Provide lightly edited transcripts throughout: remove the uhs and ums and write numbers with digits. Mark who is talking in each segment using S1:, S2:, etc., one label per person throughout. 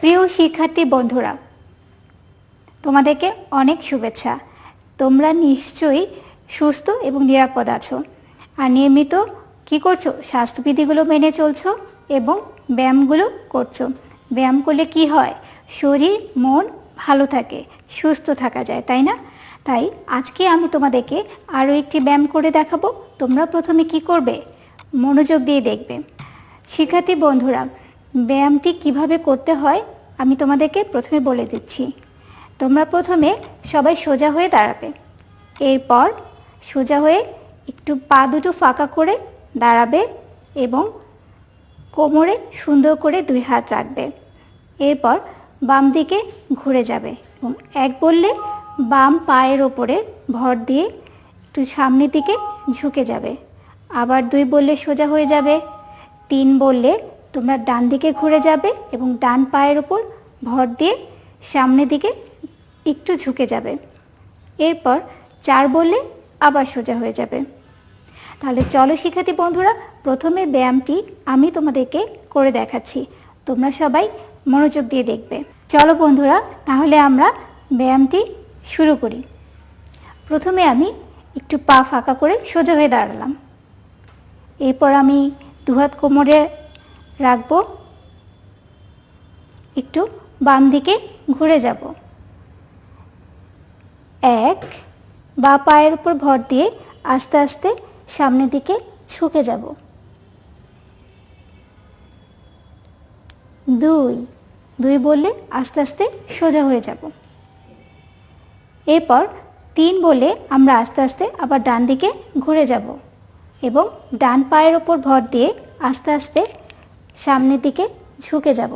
S1: প্রিয় শিক্ষার্থী বন্ধুরা, তোমাদেরকে অনেক শুভেচ্ছা। তোমরা নিশ্চয়ই সুস্থ এবং নিরাপদ আছো আর নিয়মিত কি করছো? স্বাস্থ্যবিধিগুলো মেনে চলছো এবং ব্যায়ামগুলো করছো। ব্যায়াম করলে কি হয়? শরীর মন ভালো থাকে, সুস্থ থাকা যায়, তাই না? তাই আজকে আমি তোমাদেরকে আরও একটি ব্যায়াম করে দেখাবো। তোমরা প্রথমে কি করবে? মনোযোগ দিয়ে দেখবে। শিক্ষার্থী বন্ধুরা, ব্যায়ামটি কিভাবে করতে হয় আমি তোমাদেরকে প্রথমে বলে দিচ্ছি। তোমরা প্রথমে সবাই সোজা হয়ে দাঁড়াবে। এরপর সোজা হয়ে একটু পা দুটো ফাঁকা করে দাঁড়াবে এবং কোমরে সুন্দর করে 2 হাত রাখবে। এরপর বাম দিকে ঘুরে যাবে এবং 1 বললে বাম পায়ের ওপরে ভর দিয়ে একটু সামনের দিকে ঝুঁকে যাবে। আবার 2 বললে সোজা হয়ে যাবে। 3 বললে তোমরা ডান দিকে ঘুরে যাবে এবং ডান পায়ের ওপর ভর দিয়ে সামনের দিকে একটু ঝুঁকে যাবে। এরপর 4 বললে আবার সোজা হয়ে যাবে। তাহলে চলো শিক্ষার্থী বন্ধুরা, প্রথমে ব্যায়ামটি আমি তোমাদেরকে করে দেখাচ্ছি। তোমরা সবাই মনোযোগ দিয়ে দেখবে। চলো বন্ধুরা, তাহলে আমরা ব্যায়ামটি শুরু করি। প্রথমে আমি একটু পা ফাঁকা করে সোজা হয়ে দাঁড়ালাম। এরপর আমি 2 হাত কোমরে রাখবো, একটু বাম দিকে ঘুরে যাব। 1 বা পায়ের উপর ভর দিয়ে আস্তে আস্তে সামনের দিকে ঝুঁকে যাব। 2 বললে আস্তে আস্তে সোজা হয়ে যাব। এরপর 3 বলে আমরা আস্তে আস্তে আবার ডান দিকে ঘুরে যাব এবং ডান পায়ের ওপর ভর দিয়ে আস্তে আস্তে সামনের দিকে ঝুঁকে যাব।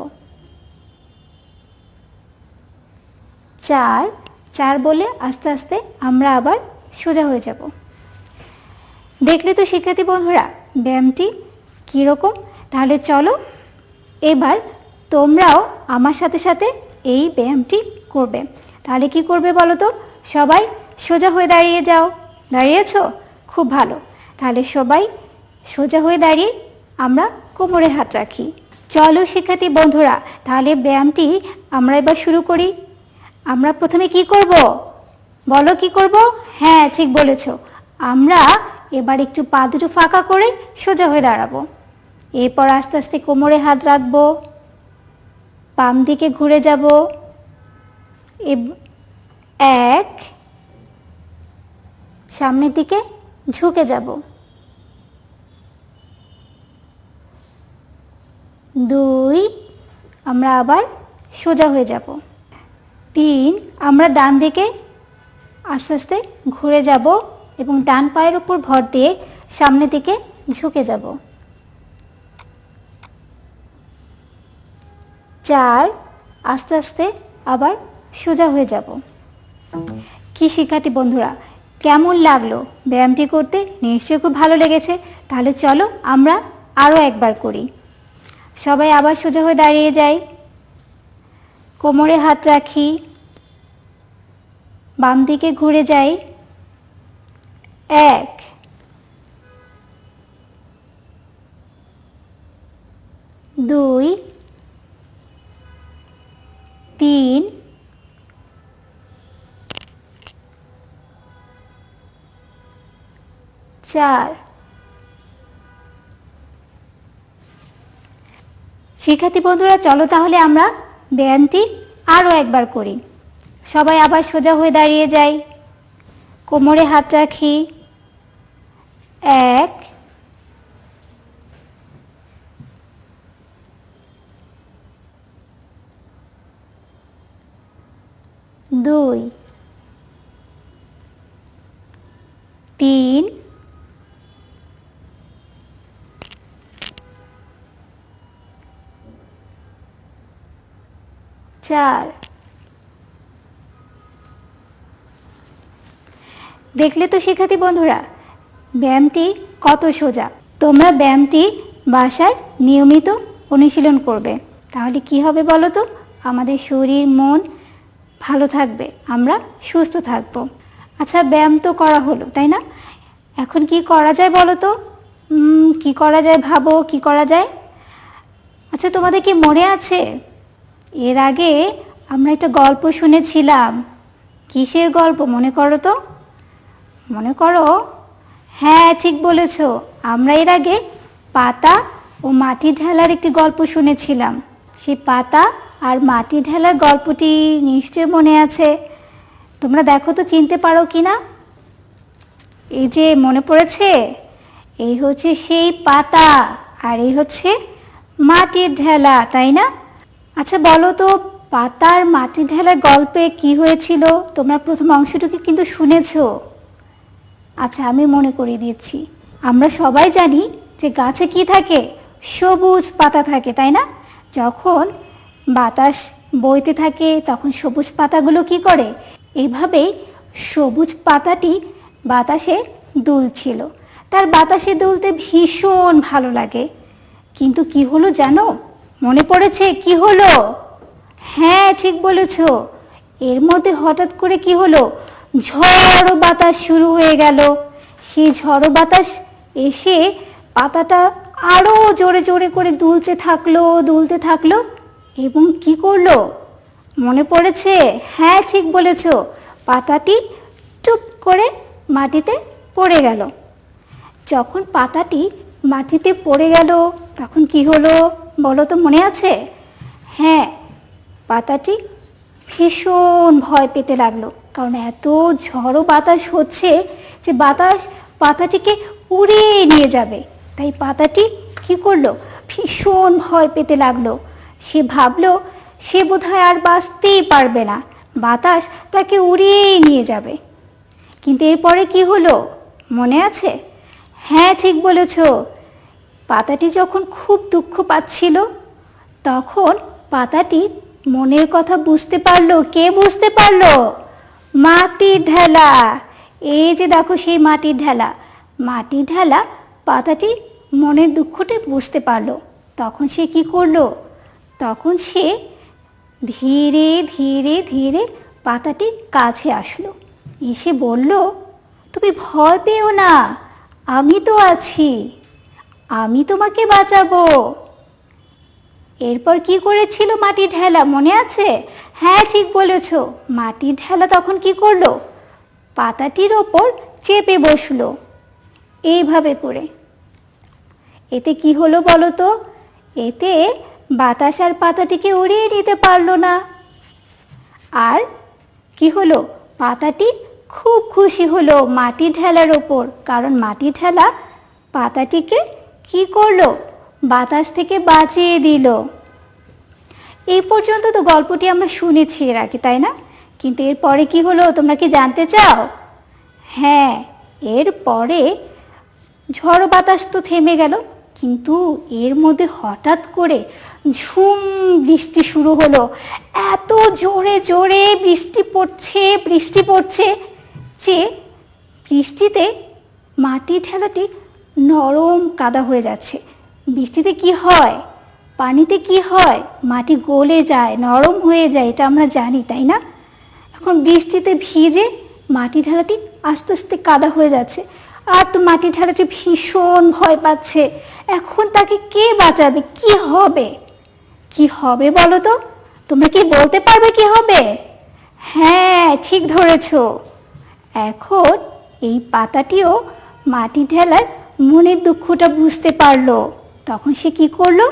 S1: 4 বলে আস্তে আস্তে আমরা আবার সোজা হয়ে যাব। দেখলে তো শিক্ষার্থী বন্ধুরা ব্যায়ামটি কীরকম? তাহলে চলো এবার তোমরাও আমার সাথে সাথে এই ব্যায়ামটি করবে। তাহলে কি করবে বলো তো? সবাই সোজা হয়ে দাঁড়িয়ে যাও। দাঁড়িয়েছো? খুব ভালো। তাহলে সবাই সোজা হয়ে দাঁড়িয়ে আমরা কোমরে হাত রাখি। চলো শিক্ষার্থী বন্ধুরা, তাহলে ব্যায়ামটি আমরা এবার শুরু করি। আমরা প্রথমে কি করব বলো? কি করব? হ্যাঁ, ঠিক বলেছো। আমরা এবার একটু পা দুটো ফাঁকা করে সোজা হয়ে দাঁড়াবো। এরপর আস্তে আস্তে কোমরে হাত রাখবো, বাম দিকে ঘুরে যাব। 1 সামনের দিকে ঝুঁকে যাব। 2 আমরা আবার সোজা হয়ে যাব। 3 আমরা ডান দিকে আস্তে আস্তে ঘুরে যাব এবং ডান পায়ের উপর ভর দিয়ে সামনের দিকে ঝুঁকে যাব। 4 আস্তে আস্তে আবার সোজা হয়ে যাব। কি শিক্ষার্থী বন্ধুরা, কেমন লাগলো ব্যায়ামটি করতে? নিশ্চয়ই খুব ভালো লেগেছে। তাহলে চলো আমরা আরও একবার করি। সবাই আবার সোজা হয়ে দাঁড়িয়ে যাই, কোমরে হাত রাখি, বাম দিকে ঘুরে যাই। 1 2 3 4 শিক্ষার্থী বন্ধুরা, চলো তাহলে আমরা ব্যায়ামটি আরও একবার করি। সবাই আবার সোজা হয়ে দাঁড়িয়ে যাই, কোমরে হাত রাখি। 1 2 3 4 দেখলে তো শিক্ষার্থী বন্ধুরা ব্যায়ামটি কত সোজা। তোমরা ব্যায়ামটি বাসায় নিয়মিত অনুশীলন করবে। তাহলে কি হবে বলো তো? আমাদের শরীর মন ভালো থাকবে, আমরা সুস্থ থাকব। আচ্ছা, ব্যায়াম তো করা হলো, তাই না? এখন কি করা যায় বলো তো? কি করা যায় ভাবো, কি করা যায়? আচ্ছা, তোমাদের কি মনে আছে এর আগে আমরা একটা গল্প শুনেছিলাম। কিসের গল্প মনে করো তো? মনে করো, হ্যাঁ ঠিক বলেছ, আমরা এর আগে পাতা ও মাটি ঢালার একটি গল্প শুনেছিলাম। সেই পাতা আর মাটি ঢালার গল্পটি নিশ্চয় মনে আছে। তোমরা দেখো তো চিনতে পারো কি না? এই যে মনে পড়েছে, এই হচ্ছে সেই পাতা আর এই হচ্ছে মাটির ঢেলা, তাই না? আচ্ছা বলো তো, পাতার মাটির ঢেলার গল্পে কি হয়েছিল? তোমরা প্রথম অংশটুকু কিন্তু শুনেছো। আচ্ছা আমি মনে করিয়ে দিচ্ছি। আমরা সবাই জানি যে গাছে কি থাকে, সবুজ পাতা থাকে, তাই না? যখন বাতাস বইতে থাকে তখন সবুজ পাতাগুলো কি করে, এইভাবেই সবুজ পাতাটি বাতাসে দুলছিল। তার বাতাসে দুলতে ভীষণ ভালো লাগে। কিন্তু কি হলো জানো? মনে পড়েছে কি হলো? হ্যাঁ ঠিক বলেছ, এর মধ্যে হঠাৎ করে কি হলো, ঝড়ো বাতাস শুরু হয়ে গেল। সেই ঝড়ো বাতাস এসে পাতাটা আরো জোরে জোরে করে দুলতে থাকলো এবং কি করলো মনে পড়েছে? হ্যাঁ ঠিক বলেছ, পাতাটি টুপ করে মাটিতে পড়ে গেল। যখন পাতাটি মাটিতে পড়ে গেল তখন কি হলো বলো তো, মনে আছে? হ্যাঁ, পাতাটি ভীষণ ভয় পেতে লাগলো, কারণ এত ঝড়ো বাতাস হচ্ছে যে বাতাস পাতাটিকে উড়িয়ে নিয়ে যাবে। তাই পাতাটি কি করলো, ভীষণ ভয় পেতে লাগলো। সে ভাবলো সে বোধহয় আর বাঁচতেই পারবে না, বাতাস তাকে উড়িয়ে নিয়ে যাবে। কিন্তু এরপরে কি হলো মনে আছে? হ্যাঁ ঠিক বলেছ, পাতাটি যখন খুব দুঃখ পাচ্ছিল তখন পাতাটি মনের কথা বুঝতে পারলো। কে বুঝতে পারলো? মাটির ঢেলা। এই যে দেখো সেই মাটির ঢেলা। মাটির ঢেলা পাতাটি মনের দুঃখটি বুঝতে পারলো। তখন সে কি করলো, তখন সে ধীরে ধীরে ধীরে পাতাটির কাছে আসলো, এসে বলল, তুমি ভয় পেও না, আমি তো আছি, আমি তোমাকে বাঁচাবো। এরপর কি করেছিল মাটির ঢেলা মনে আছে? হ্যাঁ ঠিক বলেছ, মাটির ঢেলা তখন কি করলো, পাতাটির ওপর চেপে বসলো এইভাবে করে। এতে কি হলো বলো তো? এতে বাতাস আর পাতাটিকে উড়িয়ে নিতে পারলো না। আর কি হলো, পাতাটি খুব খুশি হলো মাটির ঢেলার ওপর, কারণ মাটির ঢেলা পাতাটিকে কি করলো, বাতাস থেকে বাঁচিয়ে দিল। এই পর্যন্ত তো গল্পটি আমরা শুনেছি এর আগে, তাই না? কিন্তু এরপরে কি হলো তোমরা কি জানতে চাও? হ্যাঁ, এরপরে ঝড় বাতাস তো থেমে গেল, কিন্তু এর মধ্যে হঠাৎ করে ঝুম বৃষ্টি শুরু হলো। এত জোরে জোরে বৃষ্টি পড়ছে যে বৃষ্টিতে মাটির ঢেলাটি নরম কাদা হয়ে যাচ্ছে। বৃষ্টিতে কি হয়, পানিতে কি হয়, মাটি গলে যায়, নরম হয়ে যায়, এটা আমরা জানি, তাই না? এখন বৃষ্টিতে ভিজে মাটি ঢেলাটি আস্তে আস্তে কাদা হয়ে যাচ্ছে। আর তো মাটি ঢেলাটি ভীষণ ভয় পাচ্ছে। এখন তাকে কে বাঁচাবে? কি হবে, কি হবে বলো তো? তোমরা কি বলতে পারবে কি হবে? হ্যাঁ ঠিক ধরেছ, এখন এই পাতাটিও মাটি ঢেলার মনের দুঃখটা বুঝতে পারলো। তখন সে কি করলো,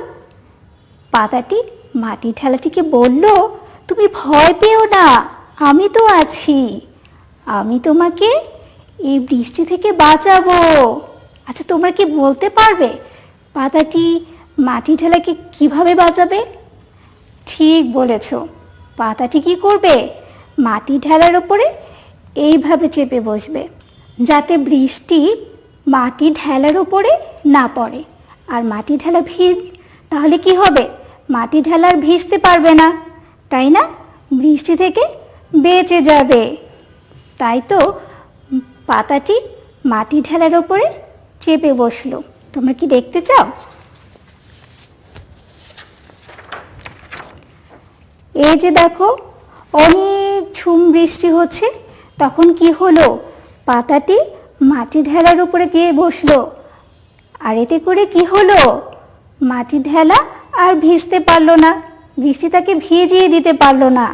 S1: পাতাটি মাটি ঢেলাটিকে বলল, তুমি ভয় পেও না, আমি তো আছি, আমি তোমাকে এই বৃষ্টি থেকে বাঁচাবো। আচ্ছা তোমরা কি বলতে পারবে পাতাটি মাটি ঢেলাকে কিভাবে বাঁচাবে? ঠিক বলেছ, পাতাটি কি করবে, মাটি ঢেলার ওপরে এইভাবে চেপে বসবে যাতে বৃষ্টি মাটি ঢেলার উপরে না পড়ে। আর মাটি ঢেলা তাহলে কি হবে, মাটি ঢেলার ভিজতে পারবে না, তাই না? বৃষ্টি থেকে বেঁচে যাবে। তাই তো পাতাটি মাটি ঢেলার ওপরে চেপে বসলো। তোমরা কি দেখতে চাও? এই যে দেখো অনেক ঝুম বৃষ্টি হচ্ছে। তখন কি হলো, পাতাটি মাটি ঢেলার উপরে গিয়ে বসলো। আর এতে করে কি হলো, মাটি ঢেলা আর ভিজতে পারলো না, বৃষ্টি তাকে ভিজিয়ে দিতে পারলো না,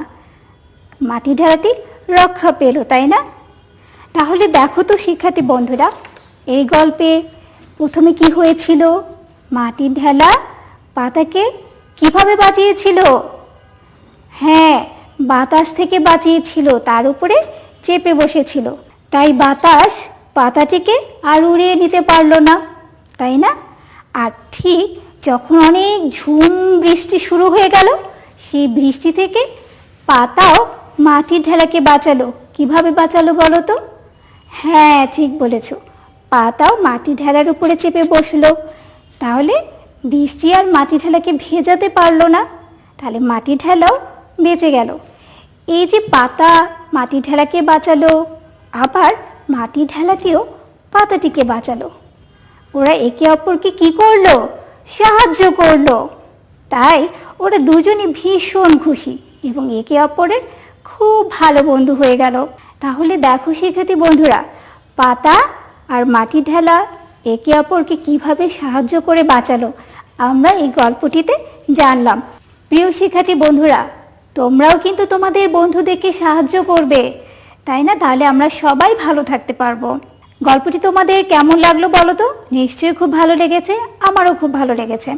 S1: মাটি ঢেলাটি রক্ষা পেল, তাই না? তাহলে দেখো তো শিক্ষার্থী বন্ধুরা, এই গল্পে প্রথমে কি হয়েছিল? মাটির ঢেলা পাতাকে কিভাবে বাঁচিয়েছিল? হ্যাঁ, বাতাস থেকে বাঁচিয়েছিল, তার উপরে চেপে বসেছিল, তাই বাতাস পাতাটিকে আর উড়িয়ে নিতে পারলো না, তাই না? আর ঠিক যখন অনেক ঝুম বৃষ্টি শুরু হয়ে গেল, সেই বৃষ্টি থেকে পাতাও মাটির ঢেলাকে বাঁচালো। কিভাবে বাঁচালো বলো তো? হ্যাঁ, ঠিক বলেছ, পাতাও মাটি ঢেলার উপরে চেপে বসলো। তাহলে বৃষ্টি আর মাটি ঢেলাকে ভেজাতে পারলো না, তাহলে মাটি ঢেলাও বেঁচে গেল। এই যে পাতা মাটি ঢেলাকে বাঁচালো, আবার মাটি ঢেলাটিও পাতাটিকে বাঁচালো। ওরা একে অপরকে কি করলো? সাহায্য করলো। তাই ওরা দুজনই ভীষণ খুশি এবং একে অপরের খুব ভালো বন্ধু হয়ে গেল। তাহলে দেখো শিক্ষার্থী বন্ধুরা, পাতা আর মাটি ঢেলা একে অপরকে কিভাবে সাহায্য করে বাঁচালো, আমরা এই গল্পটিতে জানলাম। প্রিয় শিক্ষার্থী বন্ধুরা, তোমরাও কিন্তু তোমাদের বন্ধুদেরকে সাহায্য করবে, তাই না? তাহলে আমরা সবাই ভালো থাকতে পারবো। গল্পটি তোমাদের কেমন লাগলো বলো তো? নিশ্চয়ই খুব ভালো লেগেছে, আমারও খুব ভালো লেগেছে।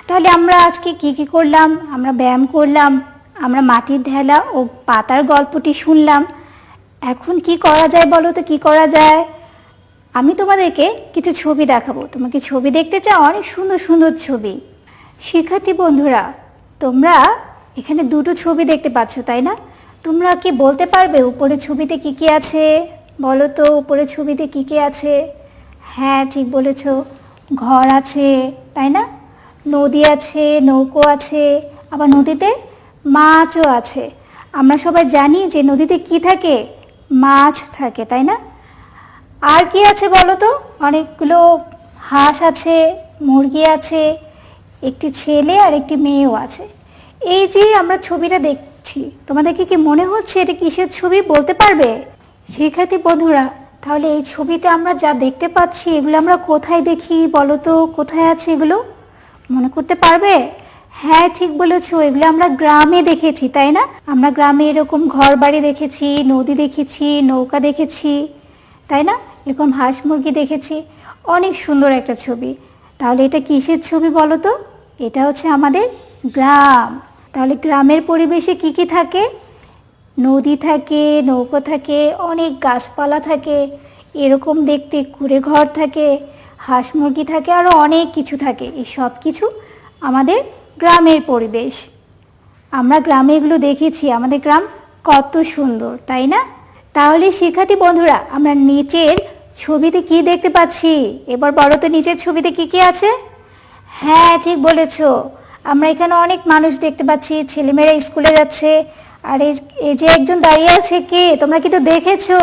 S1: তাহলে আমরা আজকে কি কি করলাম? আমরা ব্যায়াম করলাম, আমরা মাটির ঢেলা ও পাতার গল্পটি শুনলাম। এখন কি করা যায় বলো তো? কি করা যায়? আমি তোমাদেরকে কিছু ছবি দেখাবো। তোমাকে ছবি দেখতে চাও? অনেক সুন্দর সুন্দর ছবি। শিক্ষার্থী বন্ধুরা, তোমরা এখানে দুটো ছবি দেখতে পাচ্ছ, তাই না? তোমরা কি বলতে পারবে উপরের ছবিতে কি কি আছে? বলো তো উপরের ছবিতে কি কি আছে? হ্যাঁ, ঠিক বলেছ, ঘর আছে, তাই না? নদী আছে, নৌকো আছে, আবার নদীতে মাছও আছে। আমরা সবাই জানি যে নদীতে কি থাকে? মাছ থাকে, তাই না? আর কি আছে বলো তো? অনেকগুলো হাঁস আছে, মুরগি আছে, একটি ছেলে আর একটি মেয়েও আছে। এই যে আমরা ছবিটা দেখছি, তোমাদেরকে কি মনে হচ্ছে এটা কিসের ছবি বলতে পারবে? শিক্ষার্থী বন্ধুরা, তাহলে এই ছবিতে আমরা যা দেখতে পাচ্ছি এগুলো আমরা কোথায় দেখি বলো তো? কোথায় আছে এগুলো? মনে করতে পারবে? হ্যাঁ, ঠিক বলেছো, এগুলো আমরা গ্রামে দেখেছি, তাই না? আমরা গ্রামে এরকম ঘর বাড়ি দেখেছি, নদী দেখেছি, নৌকা দেখেছি, তাই না? এরকম হাঁস মুরগি দেখেছি। অনেক সুন্দর একটা ছবি। তাহলে এটা কিসের ছবি বলো তো? এটা হচ্ছে আমাদের গ্রাম। তাহলে গ্রামের পরিবেশে কি কি থাকে? নদী থাকে, নৌকো থাকে, অনেক গাছপালা থাকে, এরকম দেখতে কুঁড়ে ঘর থাকে, হাঁস মুরগি থাকে, আরও অনেক কিছু থাকে। এই সব কিছু আমাদের গ্রামের পরিবেশ। আমরা গ্রামে এগুলো দেখেছি, আমাদের গ্রাম কত সুন্দর, তাই না? তাহলে শিক্ষার্থী বন্ধুরা, আমরা নিচের ছবিতে কি দেখতে পাচ্ছি? এবার বলো তো নিচের ছবিতে কি কি আছে? হ্যাঁ, ঠিক বলেছ, আমরা এখানে অনেক মানুষ দেখতে পাচ্ছি, ছেলেমেয়েরা স্কুলে যাচ্ছে। আর এই যে একজন দাঁড়িয়ে আছে, কে? তোমরা কিন্তু দেখেছো,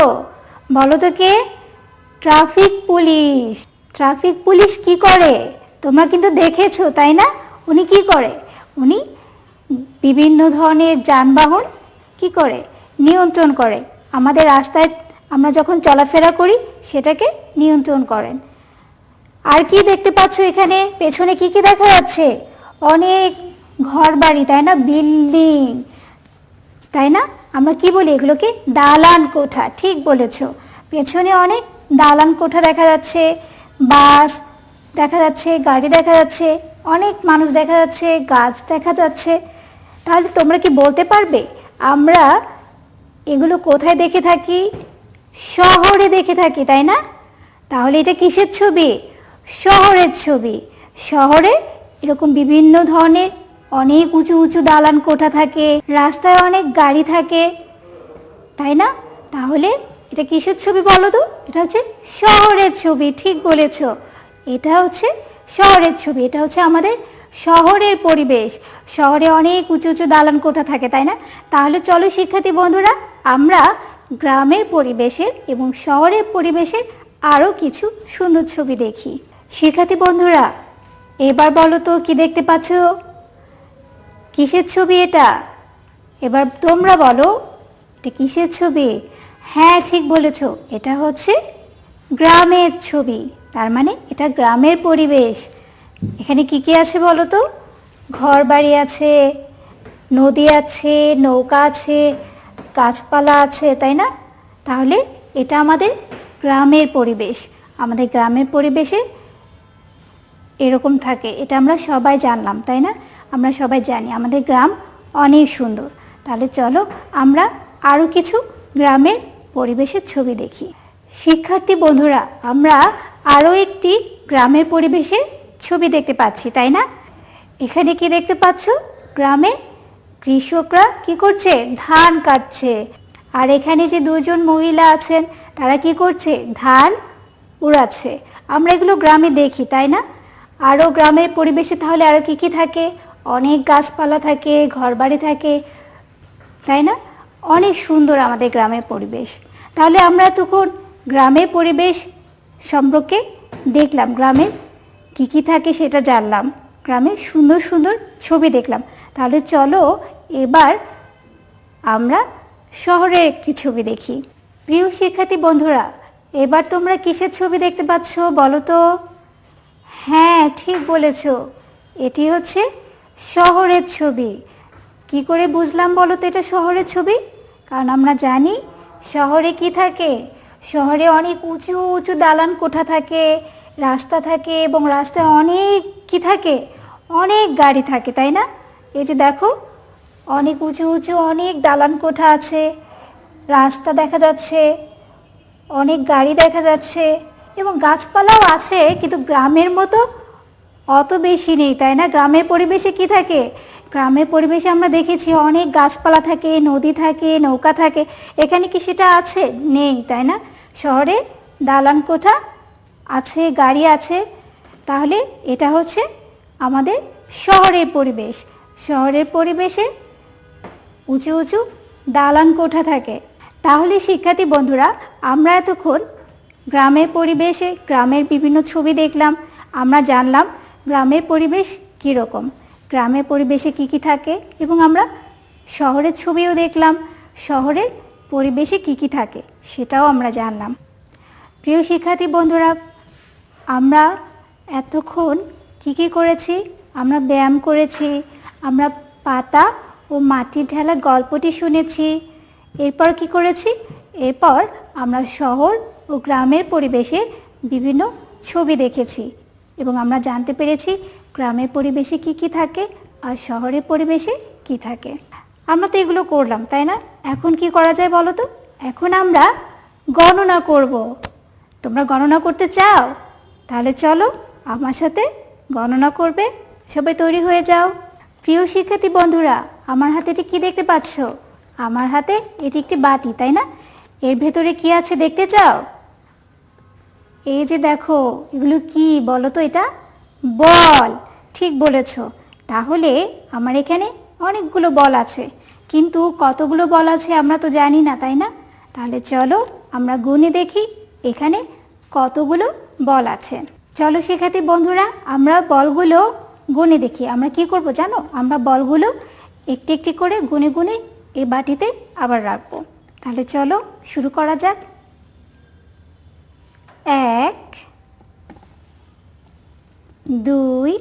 S1: বলো তো কে? Traffic police. ট্রাফিক পুলিশ কি করে? তোমরা কিন্তু দেখেছো, তাই না? উনি কি করে? উনি বিভিন্ন ধরনের যানবাহন কি করে? নিয়ন্ত্রণ করে। আমাদের রাস্তায় আমরা যখন চলাফেরা করি সেটাকে নিয়ন্ত্রণ করেন। আর কি দেখতে পাচ্ছ এখানে? পেছনে কি কি দেখা যাচ্ছে? অনেক ঘর বাড়ি, তাই না? বিল্ডিং, তাই না? আমরা কি বলি এগুলোকে? দালান কোঠা। ঠিক বলেছ, পেছনে অনেক দালান কোঠা দেখা যাচ্ছে, বাস দেখা যাচ্ছে, গাড়ি দেখা যাচ্ছে, অনেক মানুষ দেখা যাচ্ছে, গাছ দেখা যাচ্ছে। তাহলে তোমরা কি বলতে পারবে আমরা এগুলো কোথায় দেখে থাকি? শহরে দেখে থাকি, তাই না? তাহলে এটা কিসের ছবি? শহরের ছবি। শহরে এরকম বিভিন্ন ধরনের অনেক উঁচু উঁচু দালান কোঠা থাকে, রাস্তায় অনেক গাড়ি থাকে, তাই না? তাহলে এটা কিসের ছবি বলো তো? এটা হচ্ছে শহরের ছবি। ঠিক বলেছ, এটা হচ্ছে শহরের ছবি। এটা হচ্ছে আমাদের শহরের পরিবেশ। শহরে অনেক উঁচু উঁচু দালান কোঠা থাকে, তাই না? তাহলে চলো শিক্ষার্থী বন্ধুরা, আমরা গ্রামের পরিবেশের এবং শহরের পরিবেশের আরও কিছু সুন্দর ছবি দেখি। শিক্ষার্থী বন্ধুরা, এবার বলো তো কি দেখতে পাচ্ছ? কিসের ছবি এটা? এবার তোমরা বলো এটা কিসের ছবি? হ্যাঁ, ঠিক বলেছ, এটা হচ্ছে গ্রামের ছবি। তার মানে এটা গ্রামের পরিবেশ। এখানে কি কি আছে বলো তো? ঘর বাড়ি আছে, নদী আছে, নৌকা আছে, গাছপালা আছে, তাই না? তাহলে এটা আমাদের গ্রামের পরিবেশ। আমাদের গ্রামের পরিবেশে এরকম থাকে, এটা আমরা সবাই জানলাম, তাই না? আমরা সবাই জানি আমাদের গ্রাম অনেক সুন্দর। তাহলে চলো আমরা আরও কিছু গ্রামের পরিবেশের ছবি দেখি। শিক্ষার্থী বন্ধুরা, আমরা আরও একটি গ্রামের পরিবেশের ছবি দেখতে পাচ্ছি, তাই না? এখানে কি দেখতে পাচ্ছ? গ্রামে কৃষকরা কি করছে? ধান কাটছে। আর এখানে যে দুজন মহিলা আছেন, তারা কি করছে? ধান উড়াচ্ছে। আমরা এগুলো গ্রামে দেখি, তাই না? আরও গ্রামের পরিবেশে তাহলে আরও কি কি থাকে? অনেক গাছপালা থাকে, ঘরবাড়ি থাকে, তাই না? অনেক সুন্দর আমাদের গ্রামের পরিবেশ। তাহলে আমরা তখন গ্রামের পরিবেশ সম্পর্কে দেখলাম, গ্রামের কি কি থাকে সেটা জানলাম, গ্রামের সুন্দর সুন্দর ছবি দেখলাম। তাহলে চলো এবার আমরা শহরের একটি ছবি দেখি। প্রিয় শিক্ষার্থী বন্ধুরা, এবার তোমরা কিসের ছবি দেখতে পাচ্ছ বলো তো? হ্যাঁ, ঠিক বলেছ, এটি হচ্ছে শহরের ছবি। কি করে বুঝলাম বলো তো এটা শহরের ছবি? কারণ আমরা জানি শহরে কি থাকে? শহরে অনেক উঁচু উঁচু দালান কোঠা থাকে, রাস্তা থাকে, এবং রাস্তায় অনেক কি থাকে? অনেক গাড়ি থাকে, তাই না? এই যে দেখো, অনেক উঁচু উঁচু অনেক দালান কোঠা আছে, রাস্তা দেখা যাচ্ছে, অনেক গাড়ি দেখা যাচ্ছে, এবং গাছপালাও আছে, কিন্তু গ্রামের মতো অত বেশি নেই, তাই না? গ্রামের পরিবেশে কি থাকে? গ্রামের পরিবেশে আমরা দেখেছি অনেক গাছপালা থাকে, নদী থাকে, নৌকা থাকে। এখানে কি সেটা আছে? নেই, তাই না? শহরে দালান কোঠা আছে, গাড়ি আছে। তাহলে এটা হচ্ছে আমাদের শহরের পরিবেশ। শহরের পরিবেশে উঁচু উঁচু দালান কোঠা থাকে। তাহলে শিক্ষার্থী বন্ধুরা, আমরা এতক্ষণ গ্রামের পরিবেশে গ্রামের বিভিন্ন ছবি দেখলাম। আমরা জানলাম গ্রামের পরিবেশ কীরকম, গ্রামের পরিবেশে কি কি থাকে, এবং আমরা শহরের ছবিও দেখলাম, শহরের পরিবেশে কি কি থাকে সেটাও আমরা জানলাম। প্রিয় শিক্ষার্থী বন্ধুরা, আমরা এতক্ষণ কি কি করেছি? আমরা ব্যায়াম করেছি, আমরা পাতা ও মাটির ঢেলা গল্পটি শুনেছি। এরপর কি করেছি? এরপর আমরা শহর ও গ্রামের পরিবেশে বিভিন্ন ছবি দেখেছি, এবং আমরা জানতে পেরেছি গ্রামের পরিবেশে কি কি থাকে আর শহরের পরিবেশে কি থাকে। আমরা তো এগুলো করলাম, তাই না? এখন কি করা যায় বলো তো? এখন আমরা গণনা করব। তোমরা গণনা করতে চাও? তাহলে চলো আমার সাথে গণনা করবে। সবাই তৈরি হয়ে যাও। প্রিয় শিক্ষার্থী বন্ধুরা, আমার হাতে এটি কি দেখতে পাচ্ছ? আমার হাতে এটি একটি বাটি, তাই না? এর ভেতরে কি আছে দেখতে চাও? এই যে দেখো, এগুলো কি বলো তো? এটা বল। ঠিক বলেছ। তাহলে আমার এখানে অনেকগুলো বল আছে, কিন্তু কতগুলো বল আছে আমরা তো জানি না, তাই না? তাহলে চলো আমরা গুনে দেখি এখানে কতগুলো বল আছে। চলো শিক্ষার্থী বন্ধুরা, আমরা বলগুলো গুনে দেখি। আমরা কি করব জানো? আমরা বলগুলো একটি একটি করে গুনে গুনে এই বাটিতে আবার রাখবো। তাহলে চলো শুরু করা যাক। 1 2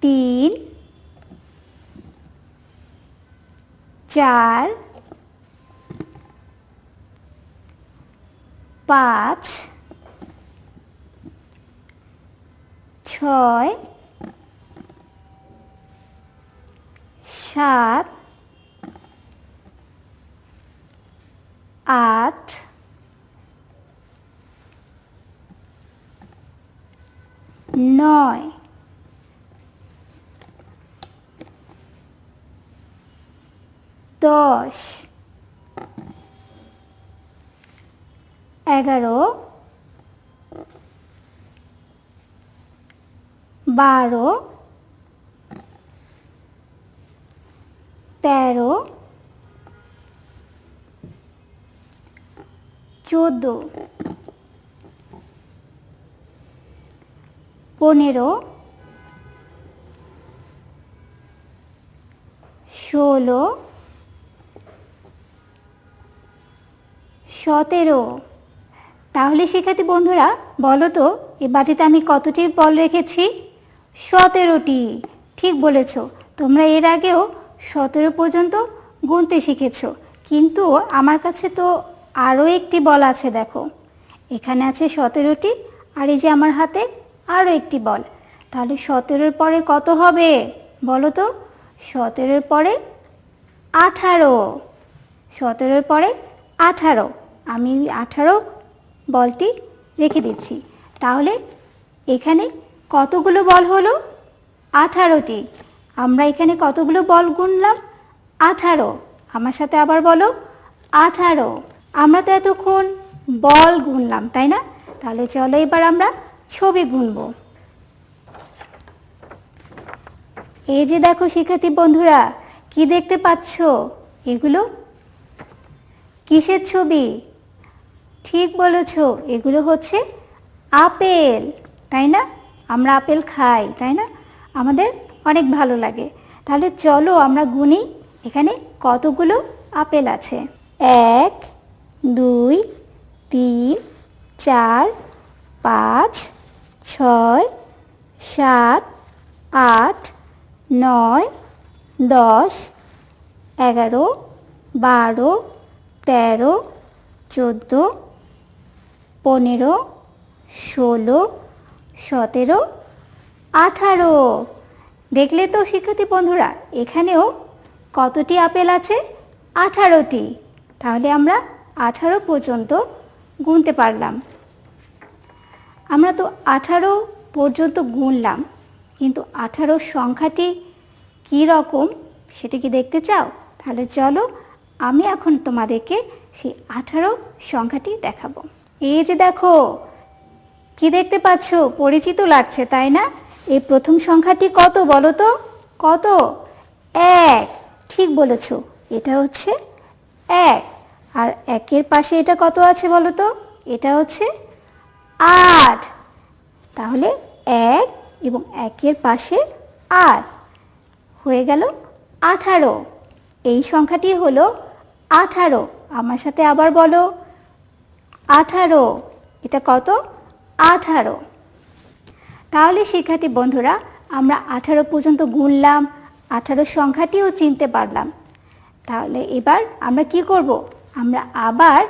S1: 3 4 5 6 7 8 9 10 11 12 13 14 15 16 17। তাহলে শিক্ষার্থী বন্ধুরা বলো তো, এই বাটিতে আমি কতটি বল রেখেছি? 17টি। ঠিক বলেছ, তোমরা এর আগেও 17 পর্যন্ত গুনতে শিখেছ, কিন্তু আমার কাছে তো আরও একটি বল আছে। দেখো, এখানে আছে 17টি, আর এই যে আমার হাতে আরও একটি বল। তাহলে 17-এর পরে কত হবে বলো তো? 17-এর পরে 18। 17-এর পরে 18। আমি 18 বলটি রেখে দিচ্ছি। তাহলে এখানে কতগুলো বল হলো? 18টি। আমরা এখানে কতগুলো বল গুনলাম? 18। আমার সাথে আবার বলো, 18। আমরা তো এতক্ষণ বল গুনলাম, তাই না? তাহলে চলো এবার আমরা ছবি গুনবো। এই যে দেখো শিক্ষার্থী বন্ধুরা, কি দেখতে পাচ্ছ? এগুলো কিসের ছবি? ঠিক বলেছ, এগুলো হচ্ছে আপেল, তাই না? আমরা আপেল খাই, তাই না? আমাদের অনেক ভালো লাগে। তাহলে চলো আমরা গুনি এখানে কতগুলো আপেল আছে। 1 2 3 4 5 6 7 8 9 10 11 12 13 14 15 16 17 18। দেখলে তো শিক্ষার্থী বন্ধুরা, এখানেও কতটি আপেল আছে? 18টি। তাহলে আমরা 18 পর্যন্ত গুনতে পারলাম। আমরা তো 18 পর্যন্ত গুনলাম, কিন্তু 18 সংখ্যাটি কী রকম সেটা কি দেখতে চাও? তাহলে চলো আমি এখন তোমাদেরকে সেই 18 সংখ্যাটি দেখাবো। এই যে দেখো, কি দেখতে পাচ্ছ? পরিচিত লাগছে, তাই না? এই প্রথম সংখ্যাটি কত বলো তো? কত? 1। ঠিক বলেছ, এটা হচ্ছে 1। আর 1-এর পাশে এটা কত আছে বলো তো? এটা হচ্ছে 8। তাহলে 1 এবং 1-এর পাশে 8 হয়ে গেল 18। এই সংখ্যাটি হলো 18। আমার সাথে আবার বলো, 18। এটা কত? 18। তাহলে শিক্ষার্থী বন্ধুরা, আমরা 18 পর্যন্ত গুনলাম, 18 সংখ্যাটিও চিনতে পারলাম। তাহলে এবার আমরা কি করব? আমরা আবার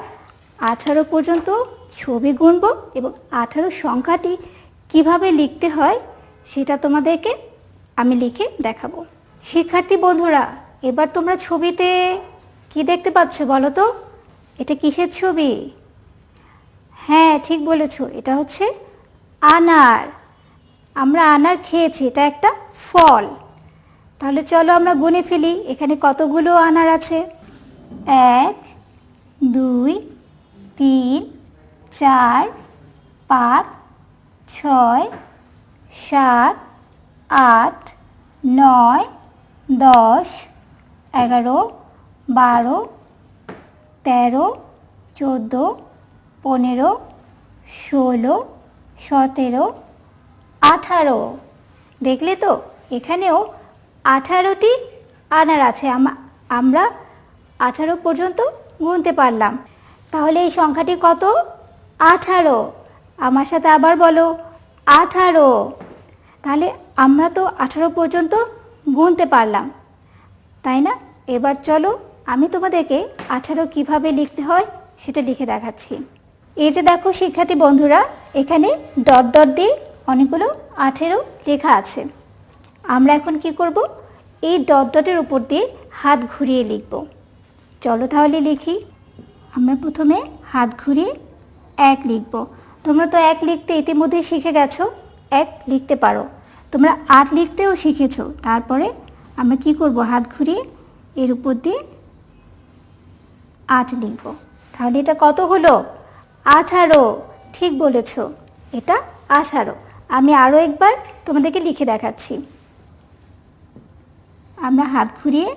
S1: 18 পর্যন্ত ছবি গুনব এবং 18 সংখ্যাটি কিভাবে লিখতে হয় সেটা তোমাদেরকে আমি লিখে দেখাবো। শিক্ষার্থী বন্ধুরা, এবার তোমরা ছবিতে কি দেখতে পাচ্ছ বলো তো? এটা কিসের ছবি? হ্যাঁ, ঠিক বলেছ, এটা হচ্ছে আনার। আমরা আনার খেয়েছি, এটা একটা ফল। তাহলে চলো আমরা গুনে ফেলি এখানে কতগুলো আনার আছে। 1 2 3 4 5 6 7 8 9 10 11 12 13 14 15 16 17 18। দেখলে তো, এখানেও 18টি আনার আছে। আমরা 18 পর্যন্ত গুনতে পারলাম। তাহলে এই সংখ্যাটি কত? 18। আমার সাথে আবার বলো, 18। তাহলে আমরা তো 18 পর্যন্ত গুনতে পারলাম, তাই না? এবার চলো আমি তোমাদেরকে 18 কিভাবে লিখতে হয় সেটা লিখে দেখাচ্ছি। এই যে দেখো শিক্ষার্থী বন্ধুরা, এখানে ডট ডট দিয়ে অনেকগুলো 18 লেখা আছে। আমরা এখন কি করব? এই ডট ডটের উপর দিয়ে হাত ঘুরিয়ে লিখব। চলো তাহলে লিখি। আমরা প্রথমে হাত ঘুরিয়ে 1 লিখব। তোমরা তো 1 লিখতে ইতিমধ্যে শিখে গেছো, 1 লিখতে পারো। তোমরা 8 লিখতেও শিখেছো। তারপরে আমরা কি করব? হাত ঘুরিয়ে এর উপর দিয়ে 8 লিখব। তাহলে এটা কত হলো? 18। ঠিক বলেছ, এটা 18। আমি আরও একবার তোমাদেরকে লিখে দেখাচ্ছি। আমরা হাত ঘুরিয়ে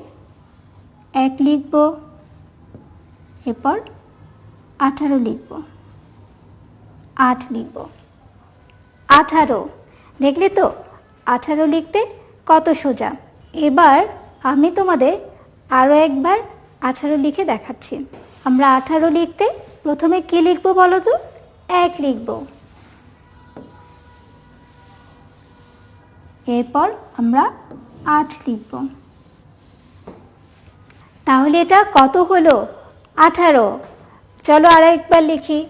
S1: 1 লিখব, এরপর 18 লিখব, 8 লিখব, 18। দেখলে তো 18 লিখতে কত সোজা। এবার আমি তোমাদের আরও একবার 18 লিখে দেখাচ্ছি। আমরা 18 লিখতে প্রথমে কি লিখব বলো তো? 1 লিখব, এরপর আমরা 8 লিখব। তাহলে এটা কত হলো? 18। চলো আরেকবার লিখি।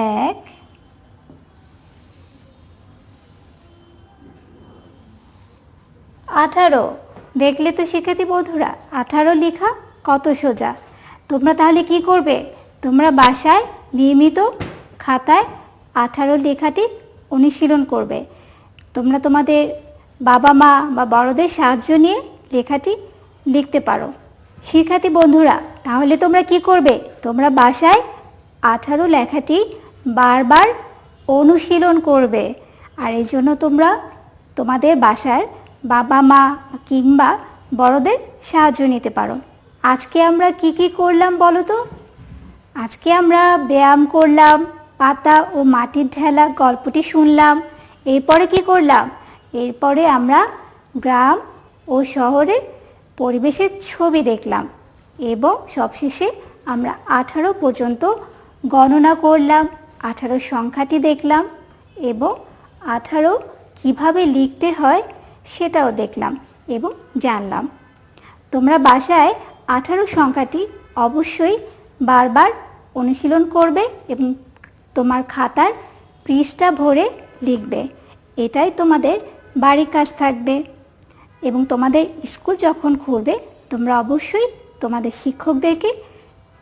S1: 1 18। দেখলে তো শিক্ষার্থী বন্ধুরা, 18 লেখা কত সোজা। তোমরা তাহলে কি করবে? তোমরা বাসায় নিয়মিত খাতায় 18 লেখাটি অনুশীলন করবে। তোমরা তোমাদের বাবা মা বা বড়দের সাহায্য নিয়ে লেখাটি লিখতে পারো। শিক্ষার্থী বন্ধুরা, তাহলে তোমরা কি করবে? তোমরা বাসায় 18 লেখাটি বারবার অনুশীলন করবে। আর এই জন্য তোমরা তোমাদের বাসার বাবা মা কিংবা বড়দের সাহায্য নিতে পারো। আজকে আমরা কি করলাম বলো তো? আজকে আমরা ব্যায়াম করলাম, পাতা ও মাটির ঢেলা গল্পটি শুনলাম। এরপরে কি করলাম? এরপরে আমরা গ্রাম ও শহরের পরিবেশের ছবি দেখলাম এবং সবশেষে আমরা 18 পর্যন্ত গণনা করলাম, 18 সংখ্যাটি দেখলাম এবং 18 কিভাবে লিখতে হয় সেটাও দেখলাম এবং জানলাম। তোমরা বাসায় 18 সংখ্যাটি অবশ্যই বারবার অনুশীলন করবে এবং তোমার খাতার পৃষ্ঠা ভরে লিখবে। এটাই তোমাদের বাড়ির কাজ থাকবে এবং তোমাদের স্কুল যখন খুলবে তোমরা অবশ্যই তোমাদের শিক্ষকদেরকে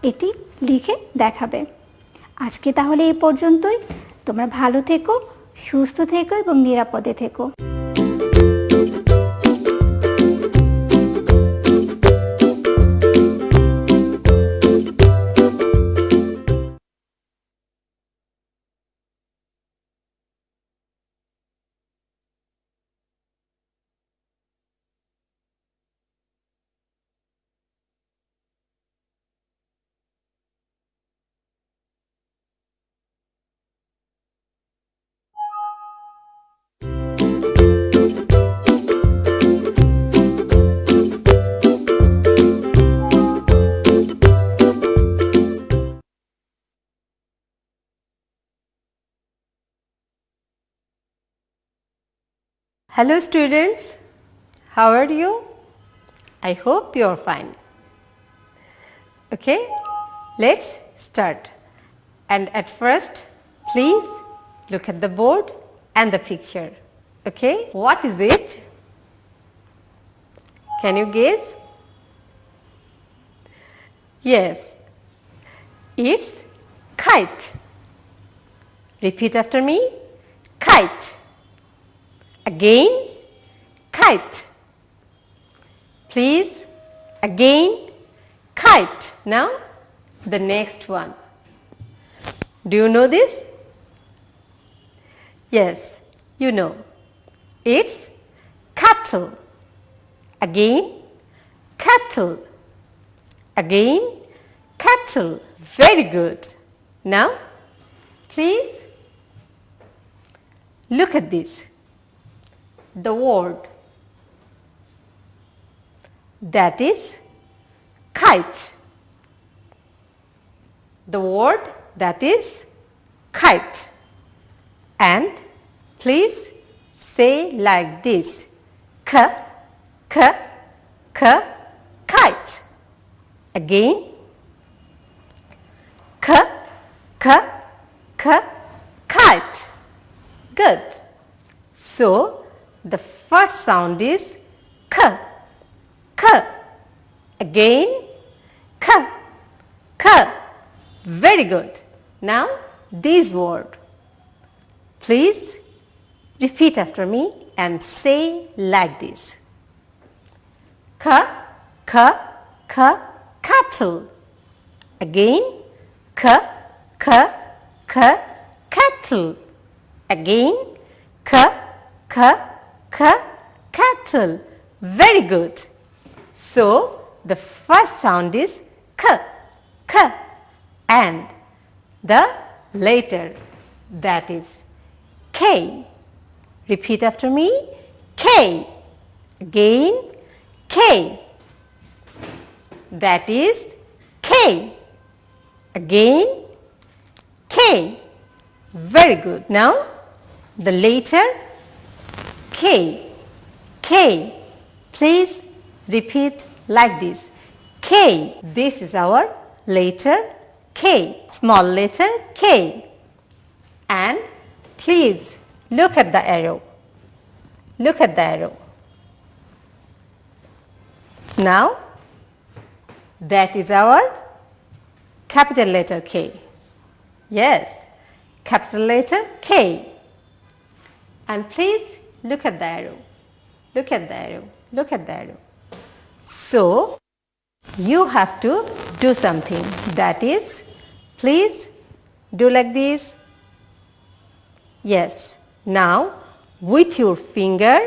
S1: এটি লিখে দেখাবে। আজকে তাহলে এই পর্যন্তই। তোমরা ভালো থেকো, সুস্থ থেকো এবং নিরাপদে থেকো।
S2: Hello students, how are you? I hope you are fine. Okay, let's start. And at first, please look at the board and the picture. Okay, what is it? Can you guess? Yes, it's kite. Repeat after me, kite. Again, kite. Please, again, kite. Now, the next one. Do you know this? Yes, you know. It's cattle. Again, cattle. Again, cattle. Very good. Now, please look at this. The word that is kite. The word that is kite. And please say like this. K, k, k, kite. Again. K, k, k, kite. Good. So, the first sound is k, k. Again, k, k. Very good. Now, this word. Please repeat after me and say like this. K, k, k, cattle. Again, k, k, k, cattle. Again, k, k, k, cattle. Very good. So, the first sound is k, k, and the later that is k. Repeat after me, k. Again, k. That is k. Again, k. Very good. Now the letter K. K. Please repeat like this. K. This is our letter K. Small letter K. And please look at the arrow. Look at the arrow. Now that is our capital letter K. Yes, capital letter K. And please look at the arrow. Look at the arrow. Look at the arrow. So you have to do something. That is, please do like this. Yes. Now with your finger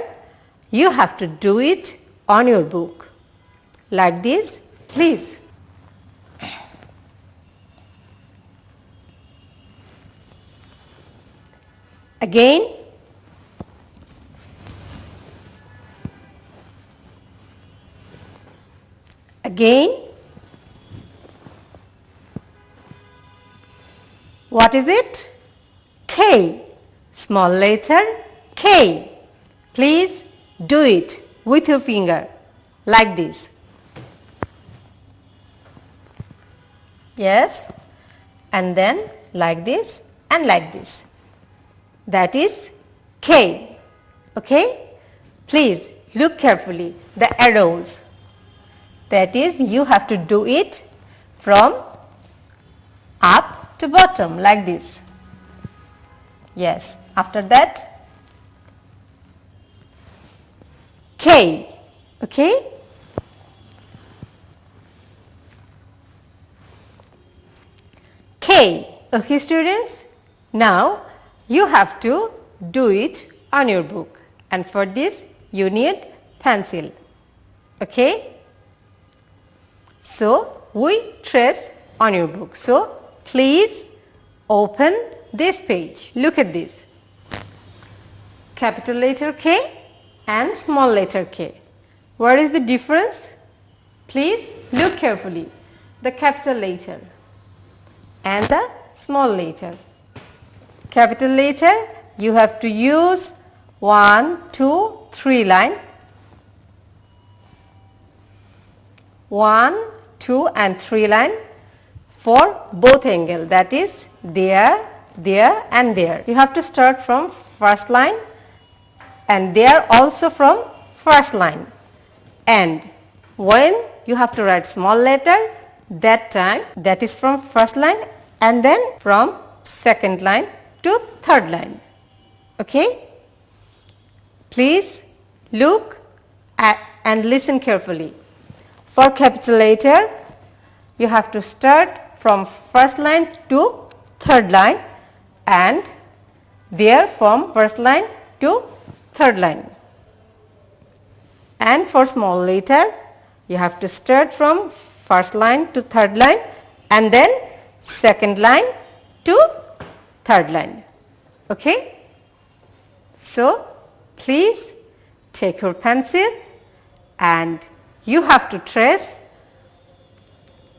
S2: you have to do it on your book. Like this, please. Again. Again. What is it? K. Small letter K. Please do it with your finger like this. Yes. And then like this and like this. That is K. Okay? Please look carefully the arrows. That is, you have to do it from up to bottom like this. Yes. After that K. Okay? K. Okay, students? Now you have to do it on your book, and for this you need pencil. Okay? So we trace on your book. So please open this page. Look at this. Capital letter K and small letter K. What is the difference? Please look carefully. The capital letter and the small letter. Capital letter, you have to use 1, 2, 3 line. 1, 2 and 3 line for both angle, that is there, there and there. You have to start from first line and there also from first line. And when you have to write small letter, that time that is from first line and then from second line to third line. Okay? Please look at and listen carefully. For capital letter, you have to start from first line to third line and there from first line to third line. And for small letter, you have to start from first line to third line and then second line to third line. Okay? So please take your pencil and you have to trace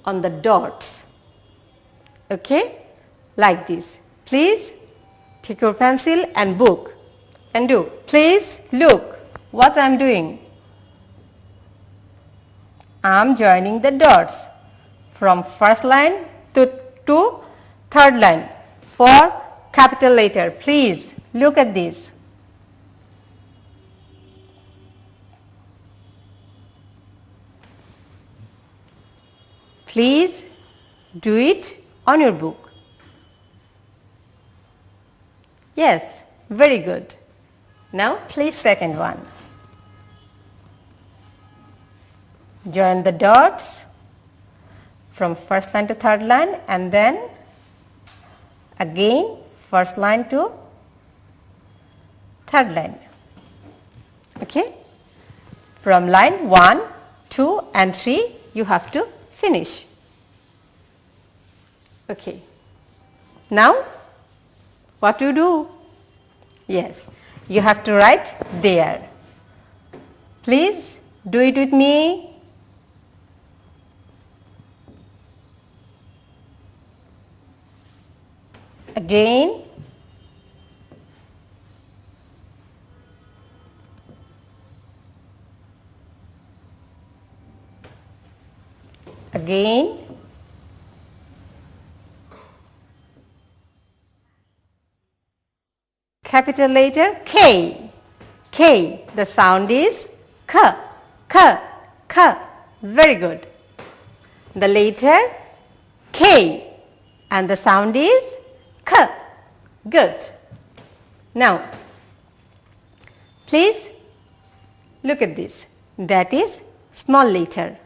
S2: on the dots. Okay? Like this. Please take your pencil and book and do. Please look what I am doing. I am joining the dots from first line to third line for capital letter. Please look at this. Please do it on your book. Yes, very good. Now please second one. Join the dots from first line to third line and then again first line to third line. Okay? From line 1, 2 and 3 you have to finish. Okay. Now what you do? Yes, you have to write there. Please do it with me. Again, again. Capital letter K. K. The sound is K. K. K. Very good. The letter K and the sound is K. Good. Now, please look at this. That is small letter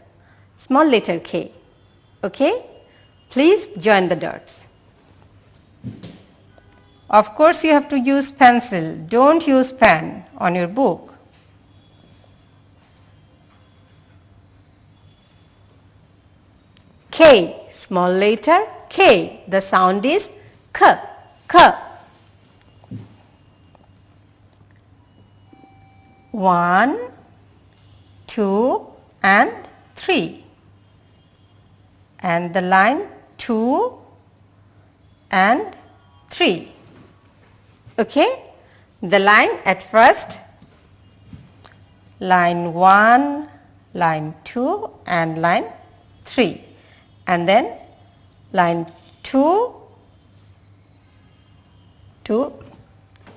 S2: K. Okay? Please join the dots. Of course, you have to use pencil. Don't use pen on your book. K, small letter K. The sound is K, K. 1, 2 and 3. And the line 2 and 3. Okay? The line at first, line 1, line 2 and line 3. And then line 2 to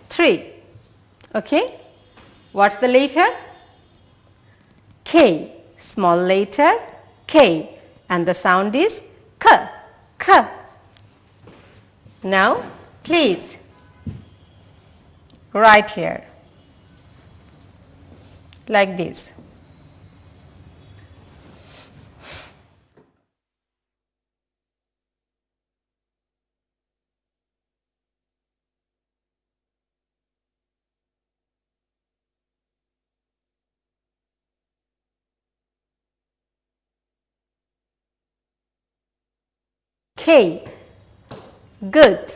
S2: 3. Okay? What's the letter? K, small letter K, and the sound is K, K. Now, please write here like this. K. Good.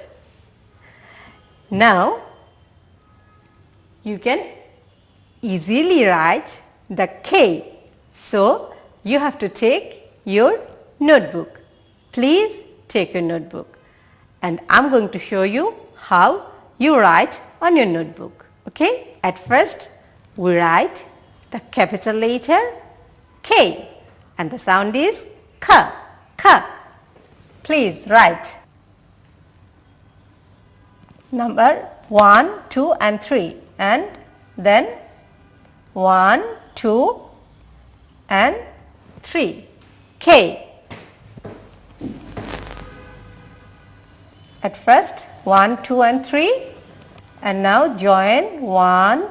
S2: Now, you can easily write the K. So, you have to take your notebook. Please take your notebook. And I am going to show you how you write on your notebook. Okay? At first, we write the capital letter K. And the sound is K, K. Please write number 1, 2 and 3, and then 1, 2 and 3. K. At first 1, 2 and 3, and now join 1,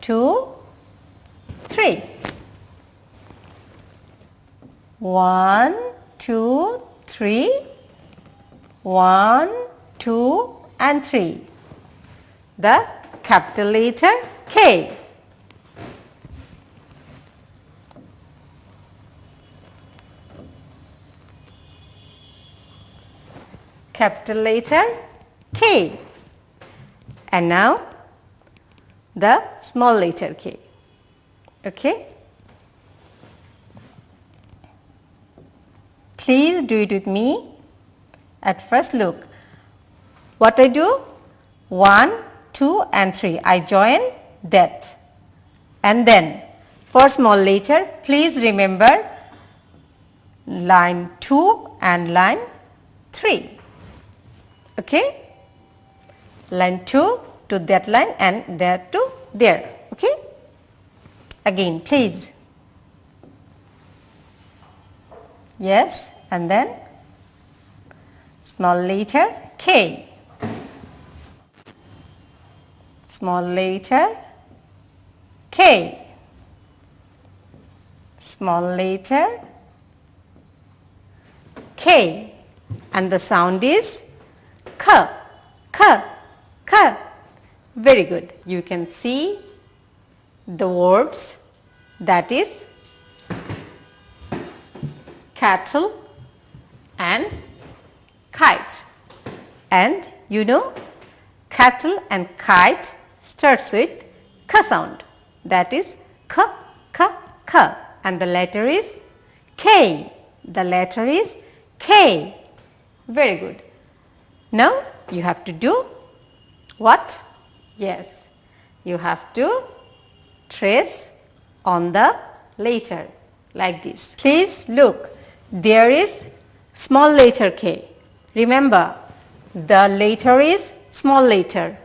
S2: 2, 3. 1, 2, 3, 1, 2 and 3. The capital letter K. Capital letter K. And now the small letter K. Okay? Please do it with me. At first look. What I do? 1, 2 and 3. I join that. And then for small letter, please remember line 2 and line 3. Okay? Line 2 to that line and there to there. Okay? Again, please. Yes, and then small letter K. Small letter K. Small letter K. And the sound is K, K, K. Very good. You can see the words, that is cattle and kite. And you know, cattle and kite starts with K sound, that is K, K, K, and the letter is K. The letter is K. Very good. Now you have to do what? Yes, you have to trace on the letter like this. Please look, there is small letter K. Remember, the letter is small letter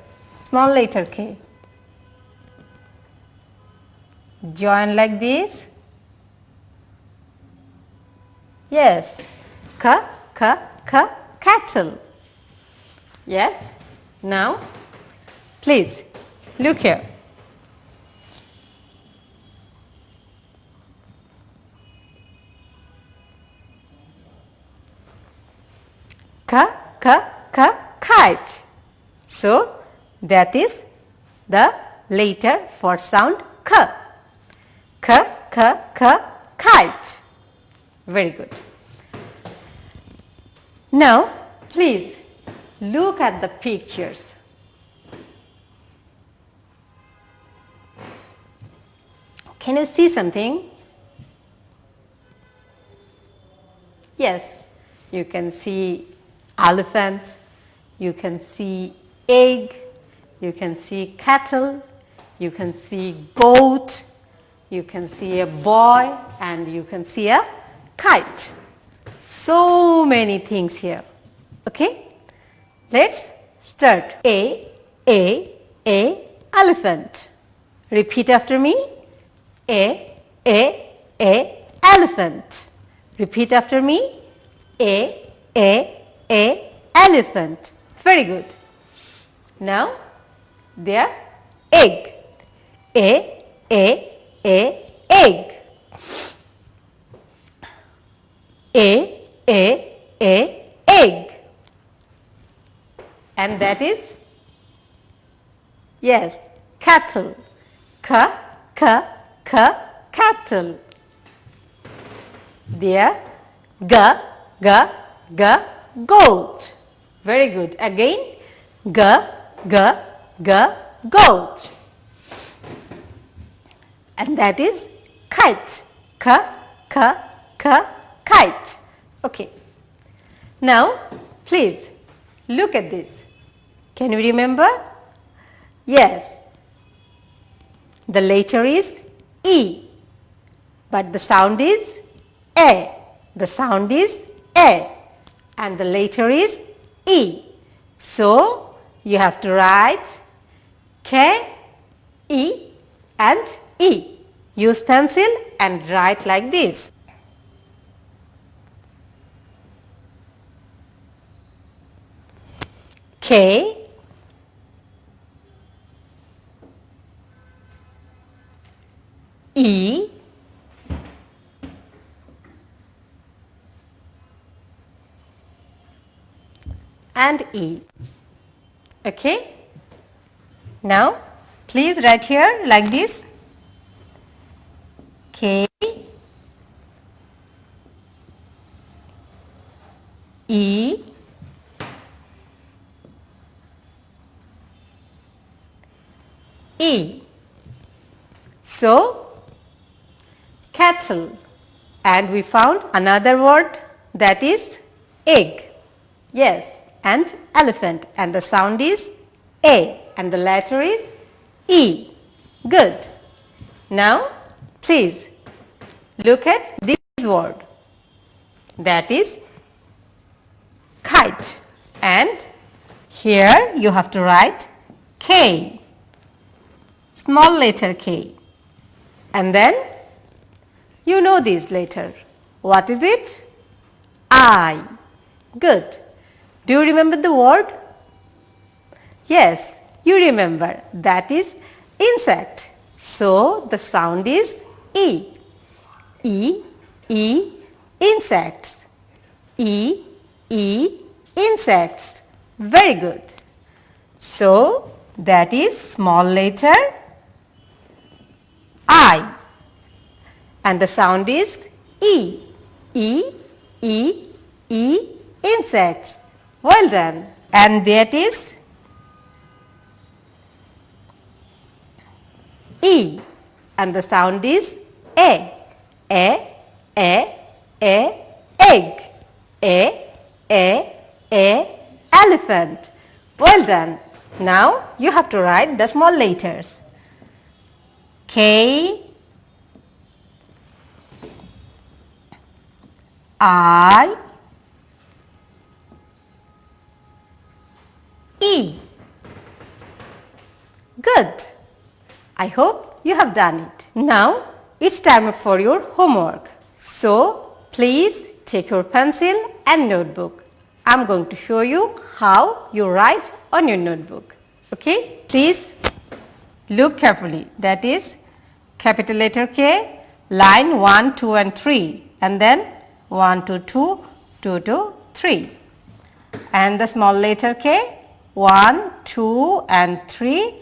S2: K. Join like this. Yes, cattle. Yes, now please look here. Kite. So that is the letter for sound K. Kite. Very good. Now please look at the pictures. Can you see something? Yes, you can see elephant, you can see egg, you can see cattle, you can see goat, you can see a boy, and you can see a kite. So many things here. Okay, let's start. A elephant. Repeat after me. A elephant. Repeat after me. A elephant. Very good. Now there egg. Egg. Egg. And that is, yes, cattle. Cattle. There goat. Very good. Again, goat. And that is kite. Kite. Okay. Now, please look at this. Can you remember? Yes. The letter is E, but the sound is A. The sound is A, and the letter is E. So you have to write K, E and E. Use pencil and write like this. K, E, and E. Okay? Now, please write here like this. K, E, E. So, cattle. And we found another word, that is egg. Yes, and elephant. And the sound is A, and the letter is E. Good. Now, please look at this word, that is kite. And here you have to write K, small letter K. And then you know this letter. What is it? I. Good. Do you remember the word? Yes, you remember. That is insect. So the sound is E. E, insects. E, insects. Very good. So that is small letter I. And the sound is E. E, insects. Well done. And that is E. And the sound is A. Egg. Elephant. Well done. Now you have to write the small letters. K,
S3: I E.
S2: Good. I hope you have done it. Now it's time for your homework. So please take your pencil and notebook. I'm going to show you how you write on your notebook. Okay? Please look carefully. That is capital letter K, line 1, 2 and 3, and then 1 to 2, 2 to 3. And the small letter K, 1, 2 and 3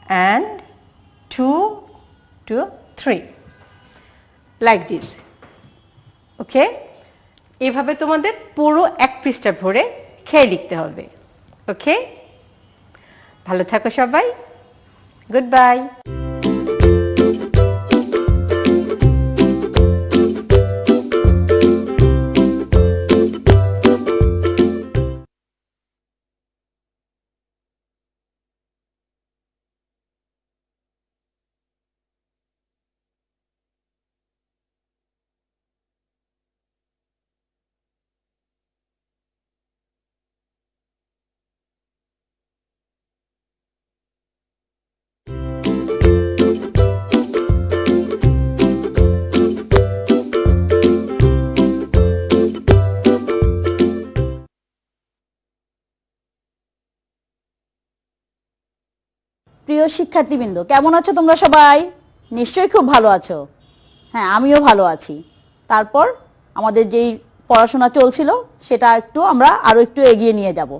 S2: and 2 to 3. Like this. Okay? এভাবে তোমাদের পুরো এক পৃষ্ঠা ভরে খেয়ে লিখতে হবে। ওকে? ভালো থাকো সবাই। গুডবাই।
S3: প্রিয় শিক্ষার্থীবৃন্দ, কেমন আছো তোমরা সবাই? নিশ্চয়ই খুব ভালো আছো। হ্যাঁ, আমিও ভালো আছি। তারপর আমাদের যেই পড়াশোনা চলছিল সেটা আমরা আরো একটু এগিয়ে নিয়ে যাব।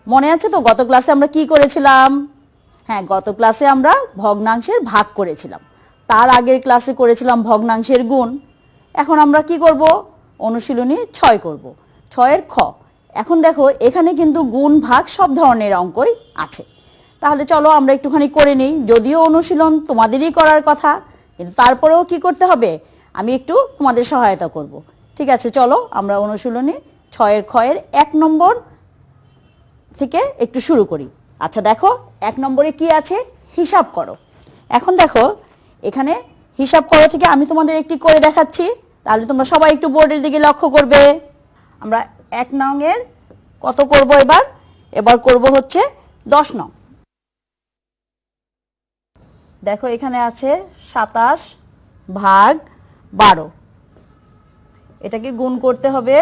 S3: মনে আছে তো গত ক্লাসে আমরা কি করেছিলাম? হ্যাঁ, গত ক্লাসে আমরা ভগ্নাংশের ভাগ করেছিলাম। তার আগের ক্লাসে করেছিলাম ভগ্নাংশের গুণ। এখন আমরা কি করব? অনুশীলনী 6 করব। 6 এর খ। এখন দেখো এখানে কিন্তু গুণ ভাগ সব ধরনের অঙ্কই আছে। তাহলে চলো আমরা একটুখানি করে নিই। যদিও অনুশীলন তোমাদেরই করার কথা, কিন্তু তারপরেও কি করতে হবে? আমি একটু তোমাদের সহায়তা করব। ঠিক আছে, চলো আমরা অনুশীলনী 6 এর খ এর 1 নম্বর থেকে একটু শুরু করি। আচ্ছা দেখো 1 নম্বরে কি আছে? হিসাব করো। এখন দেখো এখানে হিসাব করো থেকে আমি তোমাদের একটি করে দেখাচ্ছি, তাহলে তোমরা সবাই একটু বোর্ডের দিকে লক্ষ্য করবে। আমরা 1 নং এর কত করব এবার? এবার করব হচ্ছে 10 নং। দেখো এখানে আছে 27 ভাগ 12। এটাকে গুণ করতে হবে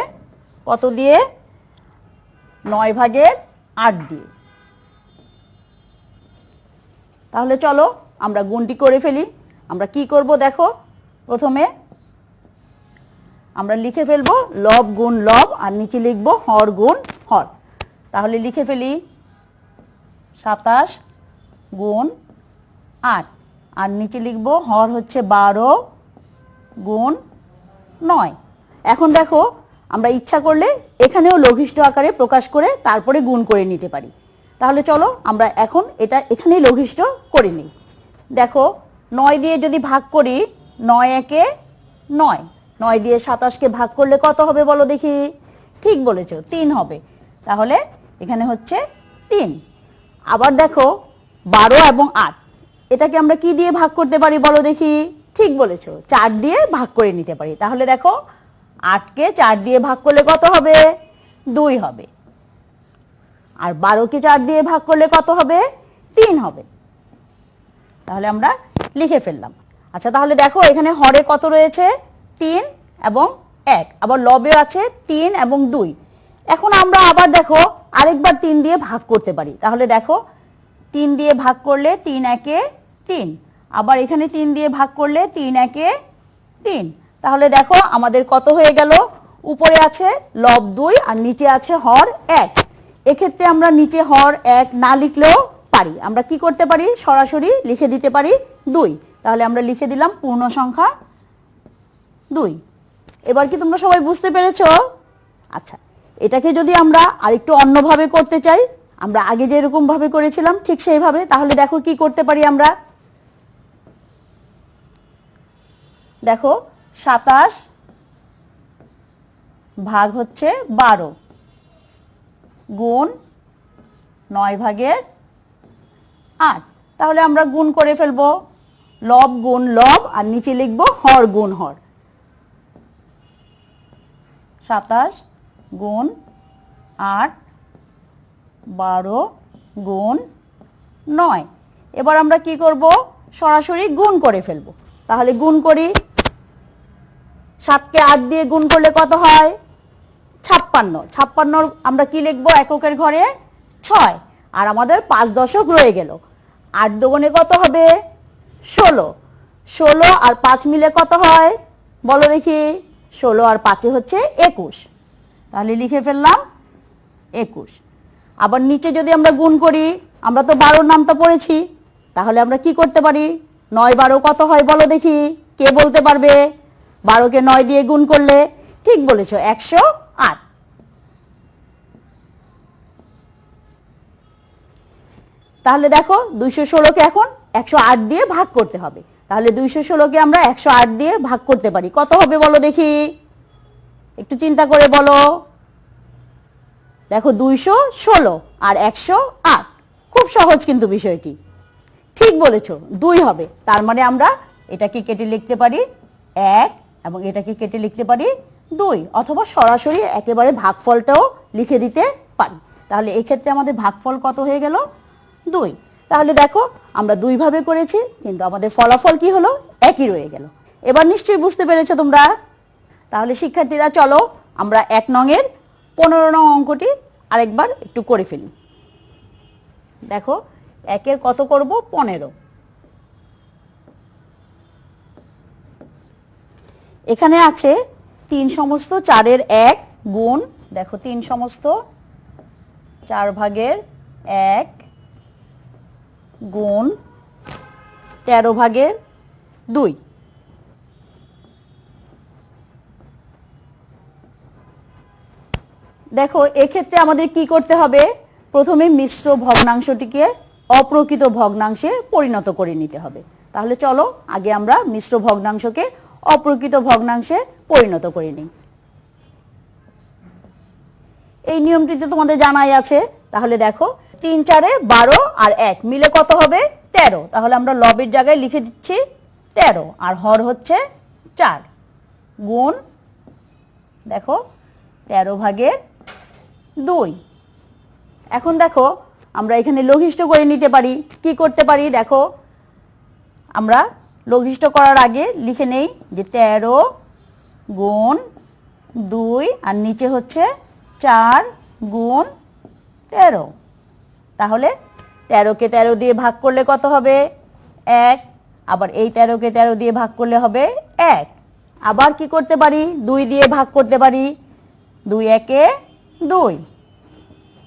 S3: কত দিয়ে? 9 ভাগের 8 দিয়ে। তাহলে চলো আমরা গুণটি করে ফেলি। আমরা কি করব দেখো, প্রথমে আমরা লিখে ফেলবো লব গুণ লব আর নিচে লিখব হর গুণ হর। তাহলে লিখে ফেলি 27 গুণ 8 আর নিচে লিখব হর হচ্ছে 12 গুণ 9। এখন দেখো আমরা ইচ্ছা করলে এখানেও লঘিষ্ঠ আকারে প্রকাশ করে তারপরে গুণ করে নিতে পারি। তাহলে চলো আমরা এখন এটা এখানেই লঘিষ্ঠ করে নিই। দেখো 9 দিয়ে যদি ভাগ করি, 9 একে 9, 9 দিয়ে 27কে ভাগ করলে কত হবে বলো দেখি? ঠিক বলেছো, 3 হবে। তাহলে এখানে হচ্ছে 3। আবার দেখো 12 এবং 8, এটাকে আমরা কি দিয়ে ভাগ করতে পারি বলো দেখি? ঠিক বলেছো, 4 দিয়ে ভাগ করে নিতে পারি। তাহলে দেখো 8কে 4 দিয়ে ভাগ করলে কত হবে? 2 হবে। আর 12কে 4 দিয়ে ভাগ করলে কত হবে? 3 হবে। তাহলে আমরা লিখে ফেললাম। আচ্ছা তাহলে দেখো এখানে হরে কত রয়েছে? 3 এবং 1। আবার লবেও আছে 3 এবং 2। এখন আমরা আবার দেখো আরেকবার 3 দিয়ে ভাগ করতে পারি। তাহলে দেখো 3 দিয়ে ভাগ করলে 3 একে 3। আবার এখানে 3 দিয়ে ভাগ করলে 3 একে 3। তাহলে দেখো আমাদের কত হয়ে গেল? উপরে আছে লব 2 আর নিচে আছে হর 1। এক্ষেত্রে আমরা নিচে হর 1 না লিখলেও পারি। আমরা কি করতে পারি? সরাসরি লিখে দিতে পারি 2। তাহলে আমরা লিখে দিলাম পূর্ণ সংখ্যা 2। এবার কি তোমরা সবাই বুঝতে পেরেছো? আচ্ছা, এটাকে যদি আমরা আরেকটু অন্যভাবে করতে চাই, আমরা আগে যেরকম ভাবে করেছিলাম ঠিক সেইভাবে, তাহলে দেখো কি করতে পারি আমরা। দেখো 27 ভাগ হচ্ছে 12 গুণ 9 ভাগের 8। তাহলে আমরা গুণ করে ফেলবো লব গুণ লব আর নিচে লিখবো হর গুণ হর। 27 গুণ 8 12 গুণ 9। এবার আমরা কি করব, সরাসরি গুণ করে ফেলব। তাহলে গুণ করি, 7 কে 8 দিয়ে গুণ করলে কত হয়? 56। 56 আমরা কি লিখব, এককের ঘরে 6, আর আমাদের 5 দশক রয়ে গেল। 8 দুগুণে কত হবে? 16। 16 আর 5 মিলে কত হয় বলো দেখি? 16 আর 5 হচ্ছে 21। তাহলে লিখে ফেললাম 21। আবার নিচে যদি আমরা গুণ করি, আমরা তো 12 নামটা পড়েছি, তাহলে আমরা কি করতে পারি? 9 12 কত হয় বলো দেখি? কে বলতে পারবে? 12 কে 9 দিয়ে গুণ করলে, ঠিক বলেছো, 108। তাহলে দেখো 216 কে এখন 108 দিয়ে ভাগ করতে হবে। তাহলে 216 কে আমরা 108 দিয়ে ভাগ করতে পারি, কত হবে বলো দেখি? একটু চিন্তা করে বলো। দেখো 216 আর 108, খুব সহজ কিন্তু বিষয়টি। ঠিক বলেছো, 2 হবে। তার মানে আমরা এটাকে কেটে লিখতে পারি 1 এবং এটাকে কেটে লিখতে পারি 2, অথবা সরাসরি একেবারে ভাগফলটাও লিখে দিতে পারি। তাহলে এই ক্ষেত্রে আমাদের ভাগফল কত হয়ে গেল? 2। তাহলে দেখো আমরা 2 ভাবে করেছি, কিন্তু আমাদের ফলাফল কি হলো? একই রয়ে গেল। এবার নিশ্চয়ই বুঝতে পেরেছো তোমরা। তাহলে শিক্ষার্থীরা চলো আমরা 1 নংয়ের 15 নং অঙ্কটি আরেকবার একটু করে ফেলি। দেখো 1 এর কত করব? 15। এখানে আছে 3 সমস্ত 4 এর 1 গুণ, দেখো 3 সমস্ত 4 ভাগের 1 গুণ 13 ভাগের 2। দেখো এক্ষেত্রে আমাদের কি করতে হবে? প্রথমে মিশ্র ভগ্নাংশটিকে অপ্রকৃত ভগ্নাংশে পরিণত করে নিতে হবে। তাহলে চলো আগে আমরা মিশ্র ভগ্নাংশকে অপ্রকৃত ভগ্নাংশে পরিণত করে নিই। এই নিয়মটিতে তোমাদের জানাই আছে। তাহলে দেখো 3 4 এ 12 আর 1 মিলে কত হবে? 13। তাহলে আমরা লবের জায়গায় লিখে দিচ্ছি 13, আর হর হচ্ছে 4 গুণ, দেখো 13 ভাগের 2। এখন দেখো আমরা এখানে লঘিষ্ঠ করে নিতে পারি। কি করতে পারি? দেখো আমরা লঘিষ্ঠ করার আগে লিখে নেই যে 13 গুণ 2, আর নিচে হচ্ছে 4 গুণ 13। তাহলে 13 কে 13 দিয়ে ভাগ করলে কত হবে? 1। আবার এই 13 কে 13 দিয়ে ভাগ করলে হবে 1। আবার কি করতে পারি? 2 দিয়ে ভাগ করতে পারি। 2 একে 2,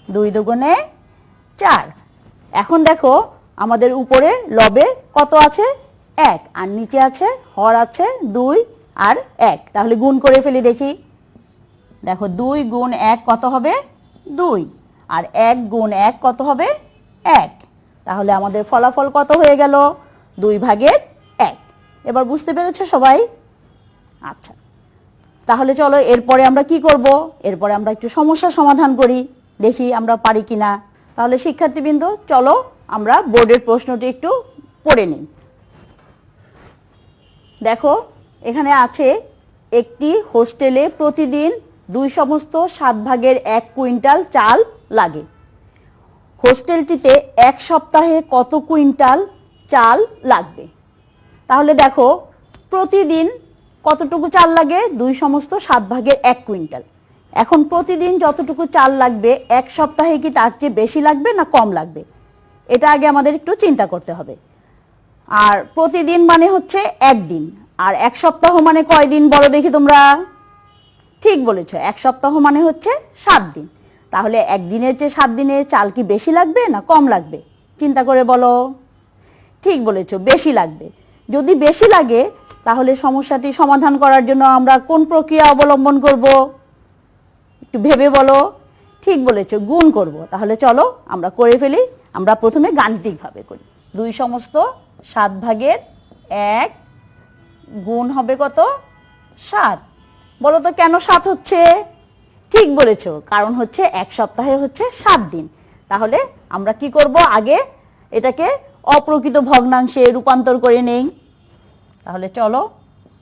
S3: 2 দুগুণে 4। এখন দেখো আমাদের উপরে লবে কত আছে? 1, আর নিচে আছে হর আছে 2 আর 1। তাহলে গুণ করে ফেলি দেখি। দেখো 2 গুণ 1 কত হবে? 2, আর 1 গুণ 1 কত হবে? 1। তাহলে আমাদের ফলাফল কত হয়ে গেল? 2 ভাগের 1। এবার বুঝতে পেরেছো সবাই? আচ্ছা, তাহলে চলো এরপরে আমরা কি করব? এরপরে আমরা একটু সমস্যা সমাধান করি, দেখি আমরা পারি কিনা। তাহলে শিক্ষার্থীবৃন্দ চলো আমরা বোর্ডের প্রশ্নটি একটু পড়ে নিই। দেখো এখানে আছে, একটি হোস্টেলে প্রতিদিন 2 সমস্ত 7 ভাগের 1 কুইন্টাল চাল লাগে। হোস্টেলটিতে 1 সপ্তাহে কত কুইন্টাল চাল লাগবে? তাহলে দেখো প্রতিদিন কতটুকু চাল লাগে? 2 সমস্ত 7 ভাগের 1 কুইন্টাল। এখন প্রতিদিন যতটুকু চাল লাগবে, 1 সপ্তাহে কি তার চেয়ে বেশি লাগবে না কম লাগবে? এটা আগে আমাদের একটু চিন্তা করতে হবে। আর প্রতিদিন মানে হচ্ছে 1 দিন, আর 1 সপ্তাহ মানে কয় দিন বলো দেখি তোমরা? ঠিক বলেছো, 1 সপ্তাহ মানে হচ্ছে 7 দিন। তাহলে 1 দিনের চেয়ে 7 দিনে চাল কি বেশি লাগবে না কম লাগবে? চিন্তা করে বলো। ঠিক বলেছো, বেশি লাগবে। যদি বেশি লাগে তাহলে সমস্যাটি সমাধান করার জন্য আমরা কোন প্রক্রিয়া অবলম্বন করব? একটু ভেবে বলো। ঠিক বলেছো, গুণ করব। তাহলে চলো আমরা করে ফেলি। আমরা প্রথমে গাণিতিকভাবে করি। 2 সমস্ত 7 ভাগের 1 গুণ হবে কত? 7। বলো তো কেন 7 হচ্ছে? ঠিক বলেছো, কারণ হচ্ছে 1 সপ্তাহে হচ্ছে 7 দিন। তাহলে আমরা কি করব? আগে এটাকে অপ্রকৃত ভগ্নাংশে রূপান্তর করে নেই। তাহলে চলো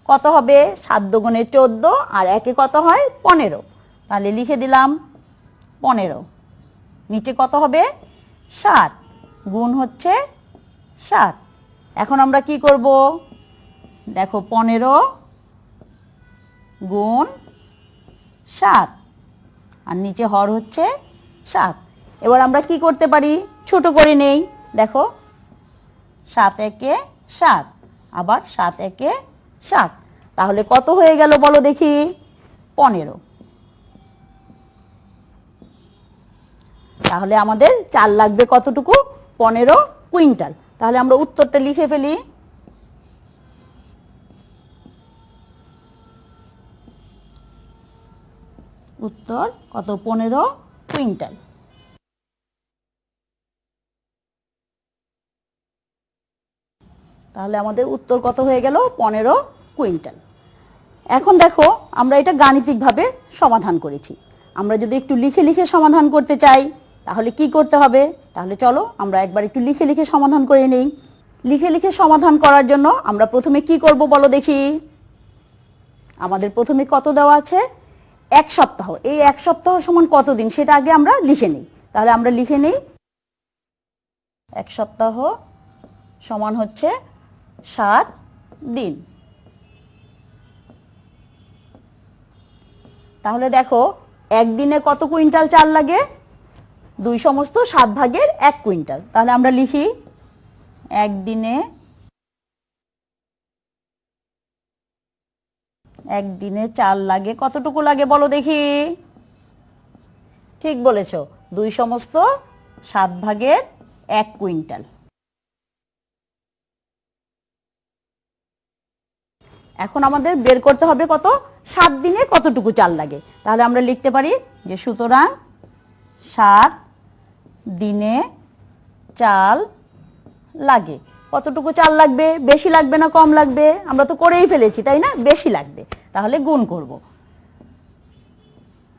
S3: কত হবে? 7 দুগুণে 14, আর 1 কত হয়? 15। তাহলে লিখে দিলাম 15। নিচে কত হবে 7 গুণ হচ্ছে 7। এখন আমরা কি করব, দেখো 15 গুণ 7 আর নিচে হর হচ্ছে 7। এবার আমরা কি করতে পারি, ছোট করে নেই। দেখো 7 একে 7, আবার 7 একে 7, তাহলে কত হয়ে গেল বলো দেখি, 15। তাহলে আমাদের চাল লাগবে কতটুকু, 15 কুইন্টাল। তাহলে আমরা উত্তরটা লিখে ফেলি। উত্তর কত, 15 কুইন্টাল। তাহলে আমাদের উত্তর কত হয়ে গেল, 15 কুইন্টাল। এখন দেখো আমরা এটা গাণিতিকভাবে সমাধান করেছি। আমরা যদি একটু লিখে লিখে সমাধান করতে চাই তাহলে কি করতে হবে, তাহলে চলো আমরা একবার একটু লিখে লিখে সমাধান করে নেই। লিখে লিখে সমাধান করার জন্য আমরা প্রথমে কি করব বলো দেখি। আমাদের প্রথমে কত দেওয়া আছে, 1 সপ্তাহ। এই 1 সপ্তাহ সমান কত দিন সেটা আগে আমরা লিখে নিই। তাহলে আমরা লিখে নিই 1 সপ্তাহ সমান হচ্ছে 7 দিন। তাহলে দেখো একদিনে কত কুইন্টাল চাল লাগে, 2 সমস্ত 7 ভাগের 1 কুইন্টাল। তাহলে আমরা লিখি একদিনে চাল লাগে কতটুকু লাগে বলো দেখি। ঠিক বলেছ, 2 সমস্ত 7 ভাগের 1 কুইন্টাল। এখন আমাদের বের করতে হবে কত, 7 দিনে কতটুকু চাল লাগে। তাহলে আমরা লিখতে পারি যে সুতরাং 7 দিনে চাল লাগে। কতটুকু চাল লাগবে, বেশি লাগবে না কম লাগবে, আমরা তো করেই ফেলেছি তাই না, বেশি লাগবে। তাহলে গুণ করব।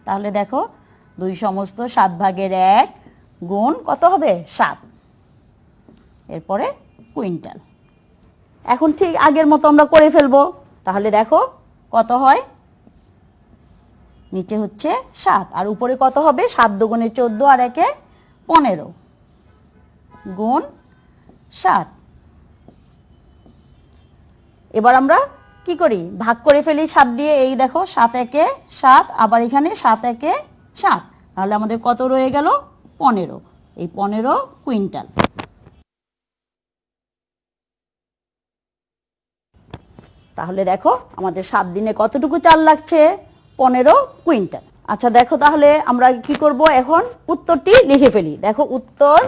S3: তাহলে দেখো 2 সমস্ত 7 ভাগের 1 গুণ কত হবে 7, এরপরে কুইন্টাল। এখন ঠিক আগের মতো আমরা করে ফেলবো। তাহলে দেখো কত হয়, নিচে হচ্ছে 7 আর উপরে কত হবে, 7 দুগুণে 14 আর 1 এ 15 গুণ 7। এবার আমরা কি করি, ভাগ করে ফেলি 7 দিয়ে। এই দেখো 7 একে 7, আবার এখানে 7 একে 7, তাহলে আমাদের কত রয়ে গেল 15। এই 15 কুইন্টাল। তাহলে দেখো আমাদের 7 দিনে কতটুকু চাল লাগছে, 15 কুইন্টাল। আচ্ছা দেখো তাহলে আমরা কি করব, এখন উত্তরটি লিখে ফেলি। দেখো উত্তর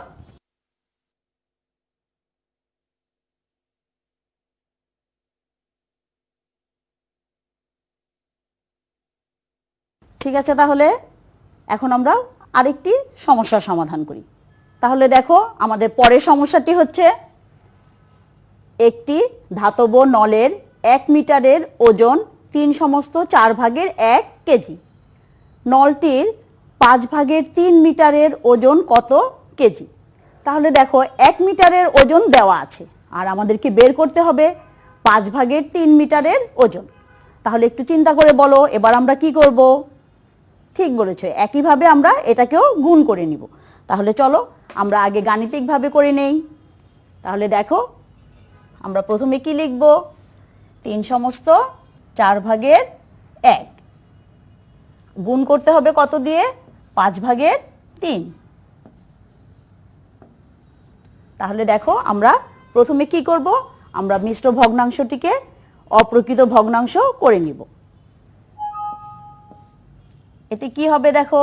S3: ঠিক আছে। তাহলে এখন আমরা আরেকটি সমস্যার সমাধান করি। তাহলে দেখো আমাদের পরের সমস্যাটি হচ্ছে, একটি ধাতব নলের 1 মিটারের ওজন 3 সমস্ত 4 ভাগের 1 কেজি। নলটির 5 ভাগের 3 মিটারের ওজন কত কেজি। তাহলে দেখো 1 মিটারের ওজন দেওয়া আছে আর আমাদেরকে বের করতে হবে 5 ভাগের 3 মিটারের ওজন। তাহলে একটু চিন্তা করে বলো এবার আমরা কি করব। ঠিক বলেছো, একইভাবে আমরা এটাকেও গুণ করে নিব। তাহলে চলো আমরা আগে গাণিতিকভাবে করে নেই। তাহলে দেখো আমরা প্রথমে কি লিখব, 3 সমস্ত 4 ভাগের 1 গুণ করতে হবে কত দিয়ে, 5 ভাগের 3। তাহলে দেখো আমরা প্রথমে কি করব, আমরা মিশ্র ভগ্নাংশটিকে অপ্রকৃত ভগ্নাংশ করে নিব। এতে কি হবে দেখো,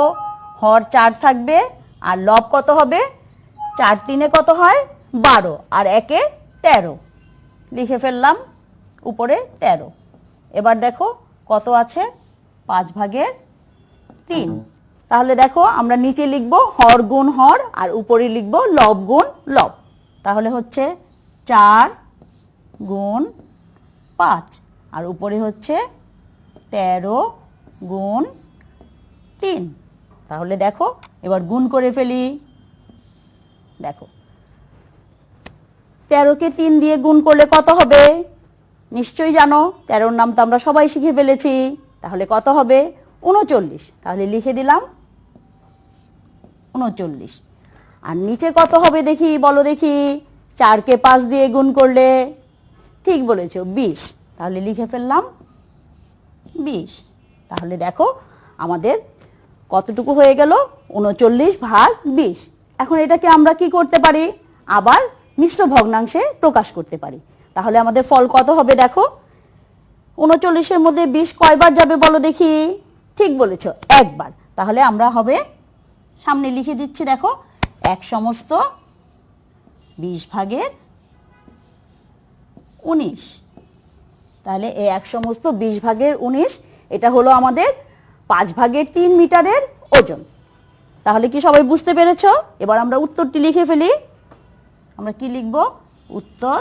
S3: হর 4 থাকবে আর লব কত হবে, 4 3 কত হয় 12 আর 1 এ 13, লিখে ফেললাম উপরে 13। এবার দেখো কত আছে, 5 ভাগের 3। তাহলে দেখো আমরা নিচে লিখব হর গুণ হর আর উপরে লিখব লব গুণ লব। তাহলে হচ্ছে 4 গুণ 5 আর উপরে হচ্ছে 13 গুণ 3। তাহলে দেখো এবার গুণ করে ফেলি। দেখো 13 কে 3 দিয়ে গুণ করলে কত হবে, নিশ্চয়ই জানো 13 নাম তো আমরা সবাই শিখে ফেলেছি। তাহলে কত হবে 39, তাহলে লিখে দিলাম 39। আর নিচে কত হবে দেখি, বলো দেখি, 4কে 5 দিয়ে গুণ করলে, ঠিক বলেছো, 20, তাহলে লিখে ফেললাম 20। তাহলে দেখো আমাদের কতটুকু হয়ে গেল, 39/20। এখন এটাকে আমরা কি করতে পারি, আবার মিশ্র ভগ্নাংশে প্রকাশ করতে পারি। তাহলে আমাদের ফল কত হবে দেখো, 39-এর মধ্যে 20 কয়বার যাবে বলো দেখি, ঠিক বলেছ, একবার। তাহলে আমরা হবে, সামনে লিখে দিচ্ছি দেখো, 1/20 তাহলে এই 1/20 এটা হলো আমাদের 5/3 মিটারের ওজন। তাহলে কি সবাই বুঝতে পেরেছ? এবার আমরা উত্তরটি লিখে ফেলি। আমরা কি লিখব, উত্তর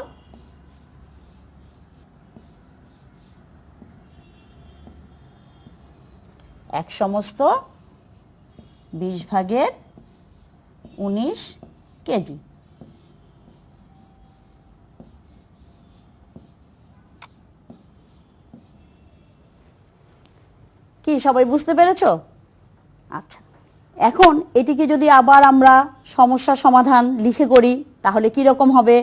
S3: 1/20 কেজি। কি সবাই বুঝতে পেরেছো? আচ্ছা, এখন এটিকে যদি আবার আমরা সমস্যার সমাধান লিখে করি তাহলে কি রকম হবে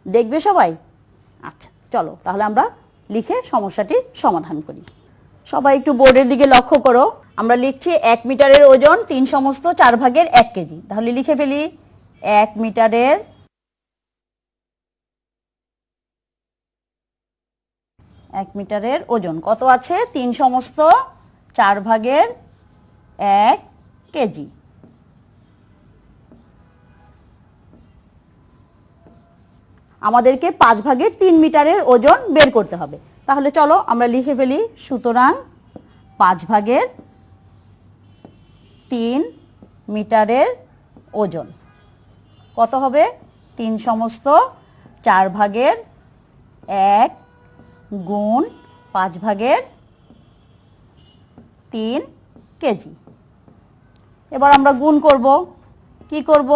S3: দেখবে সবাই? আচ্ছা চলো তাহলে আমরা লিখে সমস্যাটি সমাধান করি। সবাই একটু বোর্ডের দিকে লক্ষ্য করো। আমরা লিখছি 1 মিটারের ওজন 3/4 কেজি। তাহলে লিখে ফেলি 1 মিটারের ওজন কত আছে, 3/4 কেজি। আমাদেরকে 5/3 মিটারের ওজন বের করতে হবে। তাহলে চলো আমরা লিখে ফেলি, সুতরাং 5/3 মিটারের ওজন কত হবে, 3/4 গুণ 5/3 কেজি। এবার আমরা গুণ করব। কি করব,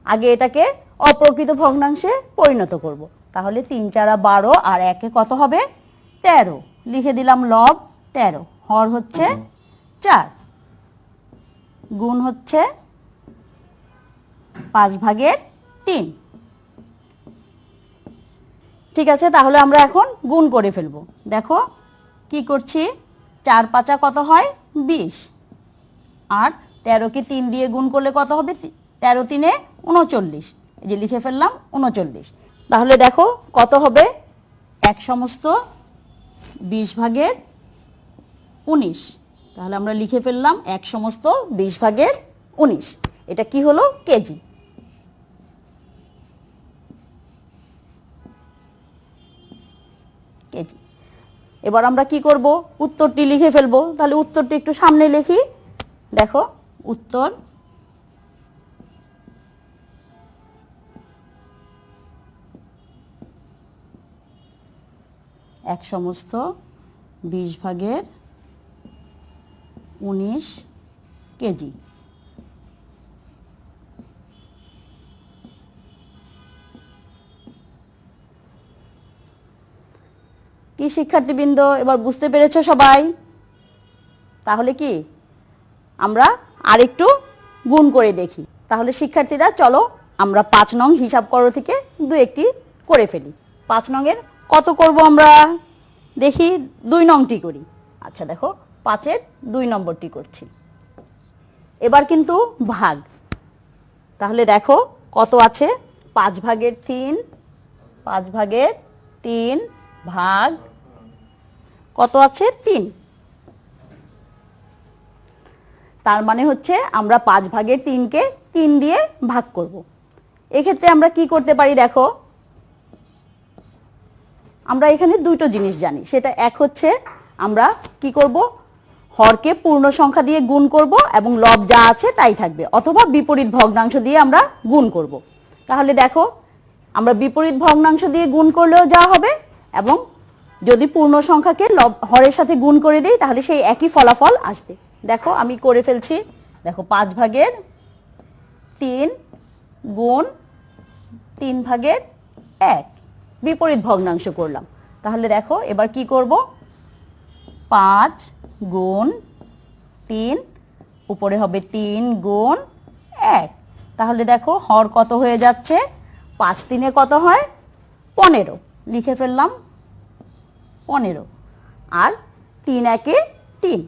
S3: আগে এটাকে অপ্রকৃত ভগ্নাংশে পরিণত করব। তাহলে 3 × 12 আর 1 কত হবে, 13। লিখে দিলাম লব 13, হর হচ্ছে 4, গুণ হচ্ছে 5/3। ঠিক আছে, তাহলে আমরা এখন গুণ করে ফেলবো। দেখো কি করছি, 4 × 5 কত হয়, 20, আর 13কে 3 দিয়ে গুণ করলে কত হবে, 13 × 3 = 39। এই যে লিখে ফেললাম 39। তাহলে দেখো কত হবে, 1/20 তাহলে আমরা লিখে ফেললাম 1/20। এটা কি হলো, কেজি। কেজি। এবার আমরা কি করব, উত্তরটি লিখে ফেলবো। তাহলে উত্তরটি একটু সামনে লিখি। দেখো উত্তর 1/20 কেজি। কি শিক্ষার্থীবৃন্দ, এবার বুঝতে পেরেছো সবাই? তাহলে কি আমরা আরেকটু গুণ করে দেখি। তাহলে শিক্ষার্থীরা চলো আমরা 5 নং হিসাব করো থেকে 2-1টি করে ফেলি। 5 নংয়ের কত করব আমরা দেখি, 2 নংটি করি। আচ্ছা দেখো 5-এর 2 নম্বরটি করছি। এবার কিন্তু ভাগ। তাহলে দেখো কত আছে, 5/3 ভাগ কত আছে, 3। তার মানে হচ্ছে আমরা 5/3কে 3 দিয়ে ভাগ করব। এক্ষেত্রে আমরা কি করতে পারি দেখো, আমরা এখানে দুটো জিনিস জানি। সেটা এক হচ্ছে আমরা কি করব, হরকে পূর্ণ সংখ্যা দিয়ে গুণ করব এবং লব যা আছে তাই থাকবে, অথবা বিপরীত ভগ্নাংশ দিয়ে আমরা গুণ করব। তাহলে দেখো আমরা বিপরীত ভগ্নাংশ দিয়ে গুণ করলেও যা হবে, এবং যদি পূর্ণ সংখ্যাকে হরের সাথে গুণ করে দিই তাহলে সেই একই ফলাফল আসবে। দেখো আমি করে ফেলছি। দেখো 5/3 গুণ 3/1 বিপরীত ভগ্নাংশ করলাম। তাহলে দেখো এবার কি করব, 5 গুণ 3, উপরে হবে 3 গুণ 1। তাহলে দেখো হর কত হয়ে যাচ্ছে, 5 3 কত হয় 15, লিখে ফেললাম 15, আর 3 1 3।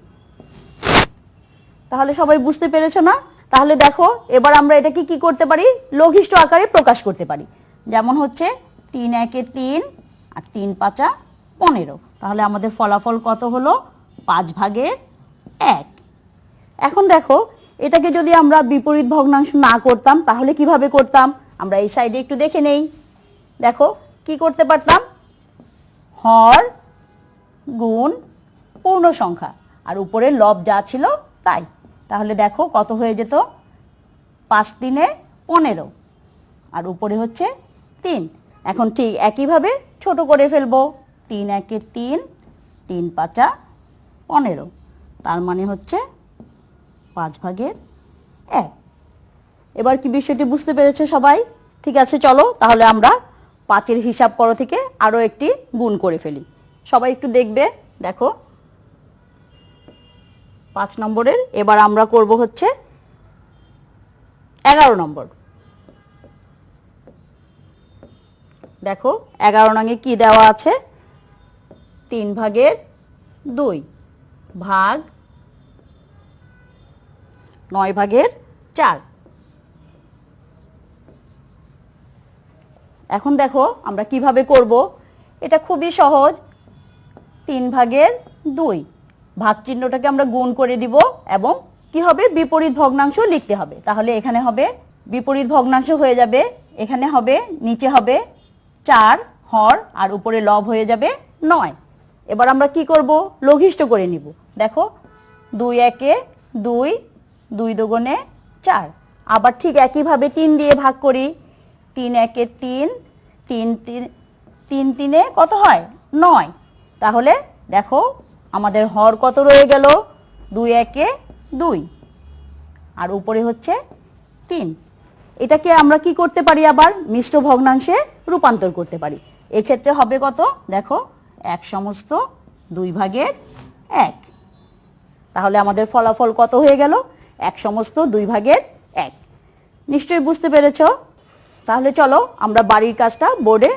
S3: তাহলে সবাই বুঝতে পেরেছো না? তাহলে দেখো এবার আমরা এটাকে কি করতে পারি, লঘিষ্ঠ আকারে প্রকাশ করতে পারি। যেমন হচ্ছে 3 1 3 আর 3 5 15। তাহলে আমাদের ফলাফল কত হলো, 5 ভাগের 1। এখন দেখো এটাকে যদি আমরা বিপরীত ভগ্নাংশ না করতাম তাহলে কিভাবে করতাম, আমরা এই সাইডে একটু দেখে নেই। দেখো কি করতে পারতাম, হর গুণ পূর্ণ সংখ্যা আর উপরে লব যা ছিল তাই। তাহলে দেখো কত হয়ে যেত, 5 3 15 আর উপরে হচ্ছে 3। এখন ঠিক একইভাবে ছোট করে ফেলবো, 3 1 3 3 5 15, তার মানে হচ্ছে 5 ভাগের 1। এবার কি বিষয়টি বুঝতে পেরেছো সবাই? ঠিক আছে, চলো তাহলে আমরা 5-এর হিসাব করো থেকে আরও একটি গুণ করে ফেলি। সবাই একটু দেখবে, দেখো 5 নম্বরের এবার আমরা করব হচ্ছে 11 নম্বর। দেখো 11 নঙে কি দেওয়া আছে, 3 ভাগের 2 ভাগ 9 ভাগের 4। এখন দেখো আমরা কিভাবে করব, এটা খুবই সহজ। 3 ভাগের 2 ভাগ চিহ্নটাকে আমরা গুণ করে দিব এবং কি হবে, বিপরীত ভগ্নাংশ লিখতে হবে। তাহলে এখানে হবে বিপরীত ভগ্নাংশ হয়ে যাবে, এখানে হবে নিচে হবে 4 হর আর উপরে লব হয়ে যাবে 9। এবার আমরা কি করব, লঘিষ্ঠ করে নিব। দেখো 2 1 2 2 দুগুণে 4, আবার ঠিক একইভাবে 3 দিয়ে ভাগ করি, 3 1 3 3 3 3 কত হয় 9। তাহলে দেখো আমাদের হর কত রয়ে গেল, 2 1 2 আর উপরে হচ্ছে 3। এটাকে আমরা কি করতে পারি, আবার মিশ্র ভগ্নাংশে রূপান্তর করতে পারি। এক্ষেত্রে হবে কত, দেখো 1 সমস্ত 2 ভাগের 1। তাহলে আমাদের ফলাফল কত হয়ে গেল, 1 সমস্ত 2 ভাগের 1। নিশ্চয়ই বুঝতে পেরেছ? তাহলে চলো আমরা বাড়ির কাজটা বোর্ডে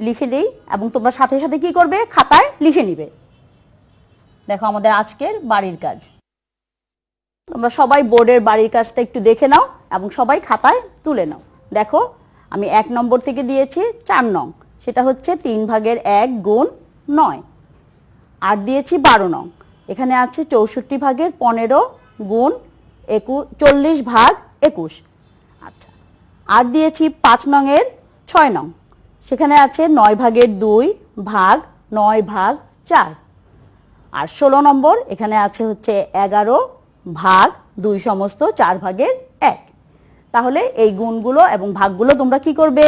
S3: লিখে দিই এবং তোমরা সাথে সাথে কি করবে, খাতায় লিখে নিবে। দেখো আমাদের আজকের বাড়ির কাজ, তোমরা সবাই বোর্ডের বাড়ির কাজটা একটু দেখে নাও এবং সবাই খাতায় তুলে নাও। দেখো আমি 1 নম্বর থেকে দিয়েছি 4 নং, সেটা হচ্ছে 3 ভাগের 1 গুণ 9। আর দিয়েছি 12 নং, এখানে আছে 64 ভাগের 15 গুণ 40 ভাগ 21। আচ্ছা, আর দিয়েছি 5 নংয়ের 6 নং, সেখানে আছে 9 ভাগের 2 ভাগ 9 ভাগ 4। আর 16 নম্বর এখানে আছে হচ্ছে 11 ভাগ 2 সমস্ত 4 ভাগের 1। তাহলে এই গুণগুলো এবং ভাগগুলো তোমরা কি করবে,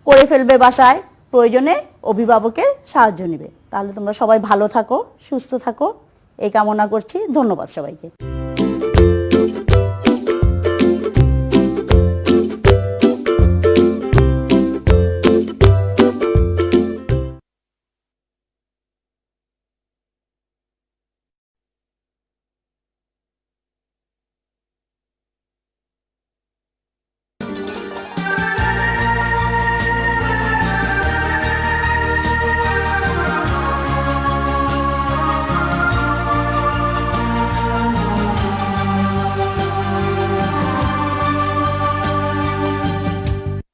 S3: করে ফেলবে বাসায়, প্রয়োজনে অভিভাবকের সাহায্য নেবে। তাহলে তোমরা সবাই ভালো থাকো, সুস্থ থাকো, এই কামনা করছি। ধন্যবাদ সবাইকে।